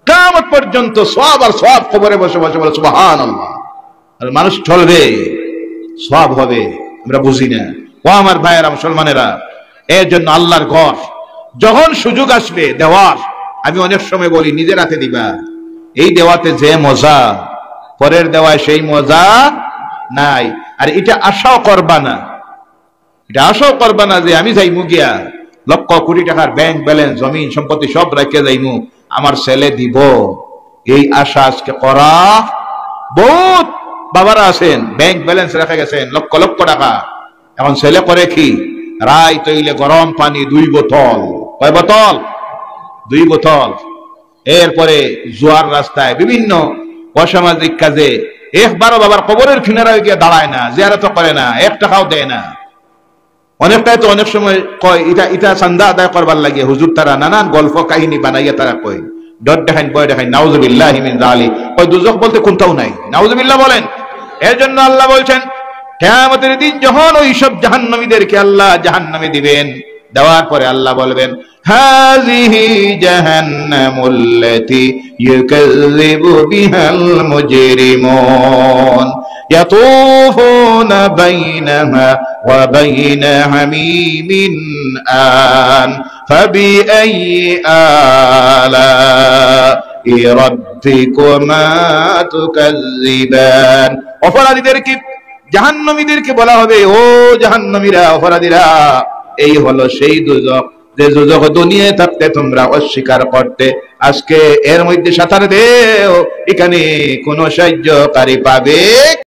কিয়ামত পর্যন্ত সওয়াব আর সওয়াব কবরে বসে বসে বলে সুবহানাল্লাহ। আর মানুষ চলবে, সওয়াব হবে, আমরা বুঝি না। ও আমার ভাইয়েরা, মুসলমানেরা, এর জন্য আল্লাহর ঘর যখন সুযোগ আসবে দেওয়ার, আমি অনেক সময় বলি নিজের হাতে দিবা। এই দেওয়াতে যে মজা, পরের দেওয়ায় সেই মজা নাই। আর এটা আশাও করবা না, এটা আশাও করবা না যে আমি যাইমু গিয়া লক্ষ কোটি টাকার ব্যাংক ব্যালেন্স, জমিন সম্পত্তি সব রেখে যাইমু, আমার ছেলে দিব। এই আশা আজকে করা, বহুত বাবারা আছেন ব্যাংক ব্যালেন্স রেখে গেছেন লক্ষ লক্ষ টাকা, এখন ছেলে করে কি, রায় তৈলে গরম পানি 2 বোতল। কয় বোতল? 2 বোতল। এরপরে জোয়ার রাস্তায় বিভিন্ন অসামাজিক কাজে, একবারও বাবার কবরের কিনারায় গিয়ে দাঁড়ায় না, জিয়ারত করে না, 1 টাকাও দেয় না। অনেকটাই তো অনেক সময় কয় এটা চান্দা আদায় করবার লাগে হুজুর, তারা নানান গল্প কাহিনী বানাইয়া তারা কয়, ডট দেখাইন, বয় দেখাইন, নাউযুবিল্লাহি মিন যালিক। কয় দুজক বলতে কোনটাও নাই, নাউযুবিল্লাহ বলেন। এর জন্য আল্লাহ বলছেন, কিয়ামতের দিন যখন ওই সব জাহান্নামীদেরকে আল্লাহ জাহান্নামে দিবেন, দেওয়ার পরে আল্লাহ বলবেন, হাযিহি জাহান্নামুল্লাতী ইউকাযযিবু বিহাল মুজরিমুন ইয়াতুফুনা বাইনাহা ওয়া বাইনা হামীমিন আন ফাবিআইয়ি আলা রাব্বিকুমা তুকাজ্জিবান। অপরাধীদেরকে, জাহান্নামীদেরকে বলা হবে, ও জাহান্নামীরা, অপরাধীরা, এই হলো সেই দুজক যে দুজক দুনিয়ায় থাকতে তোমরা অস্বীকার করতে। আজকে এর মধ্যে সাঁতার দেও, এখানে কোনো সাহায্যকারী পাবে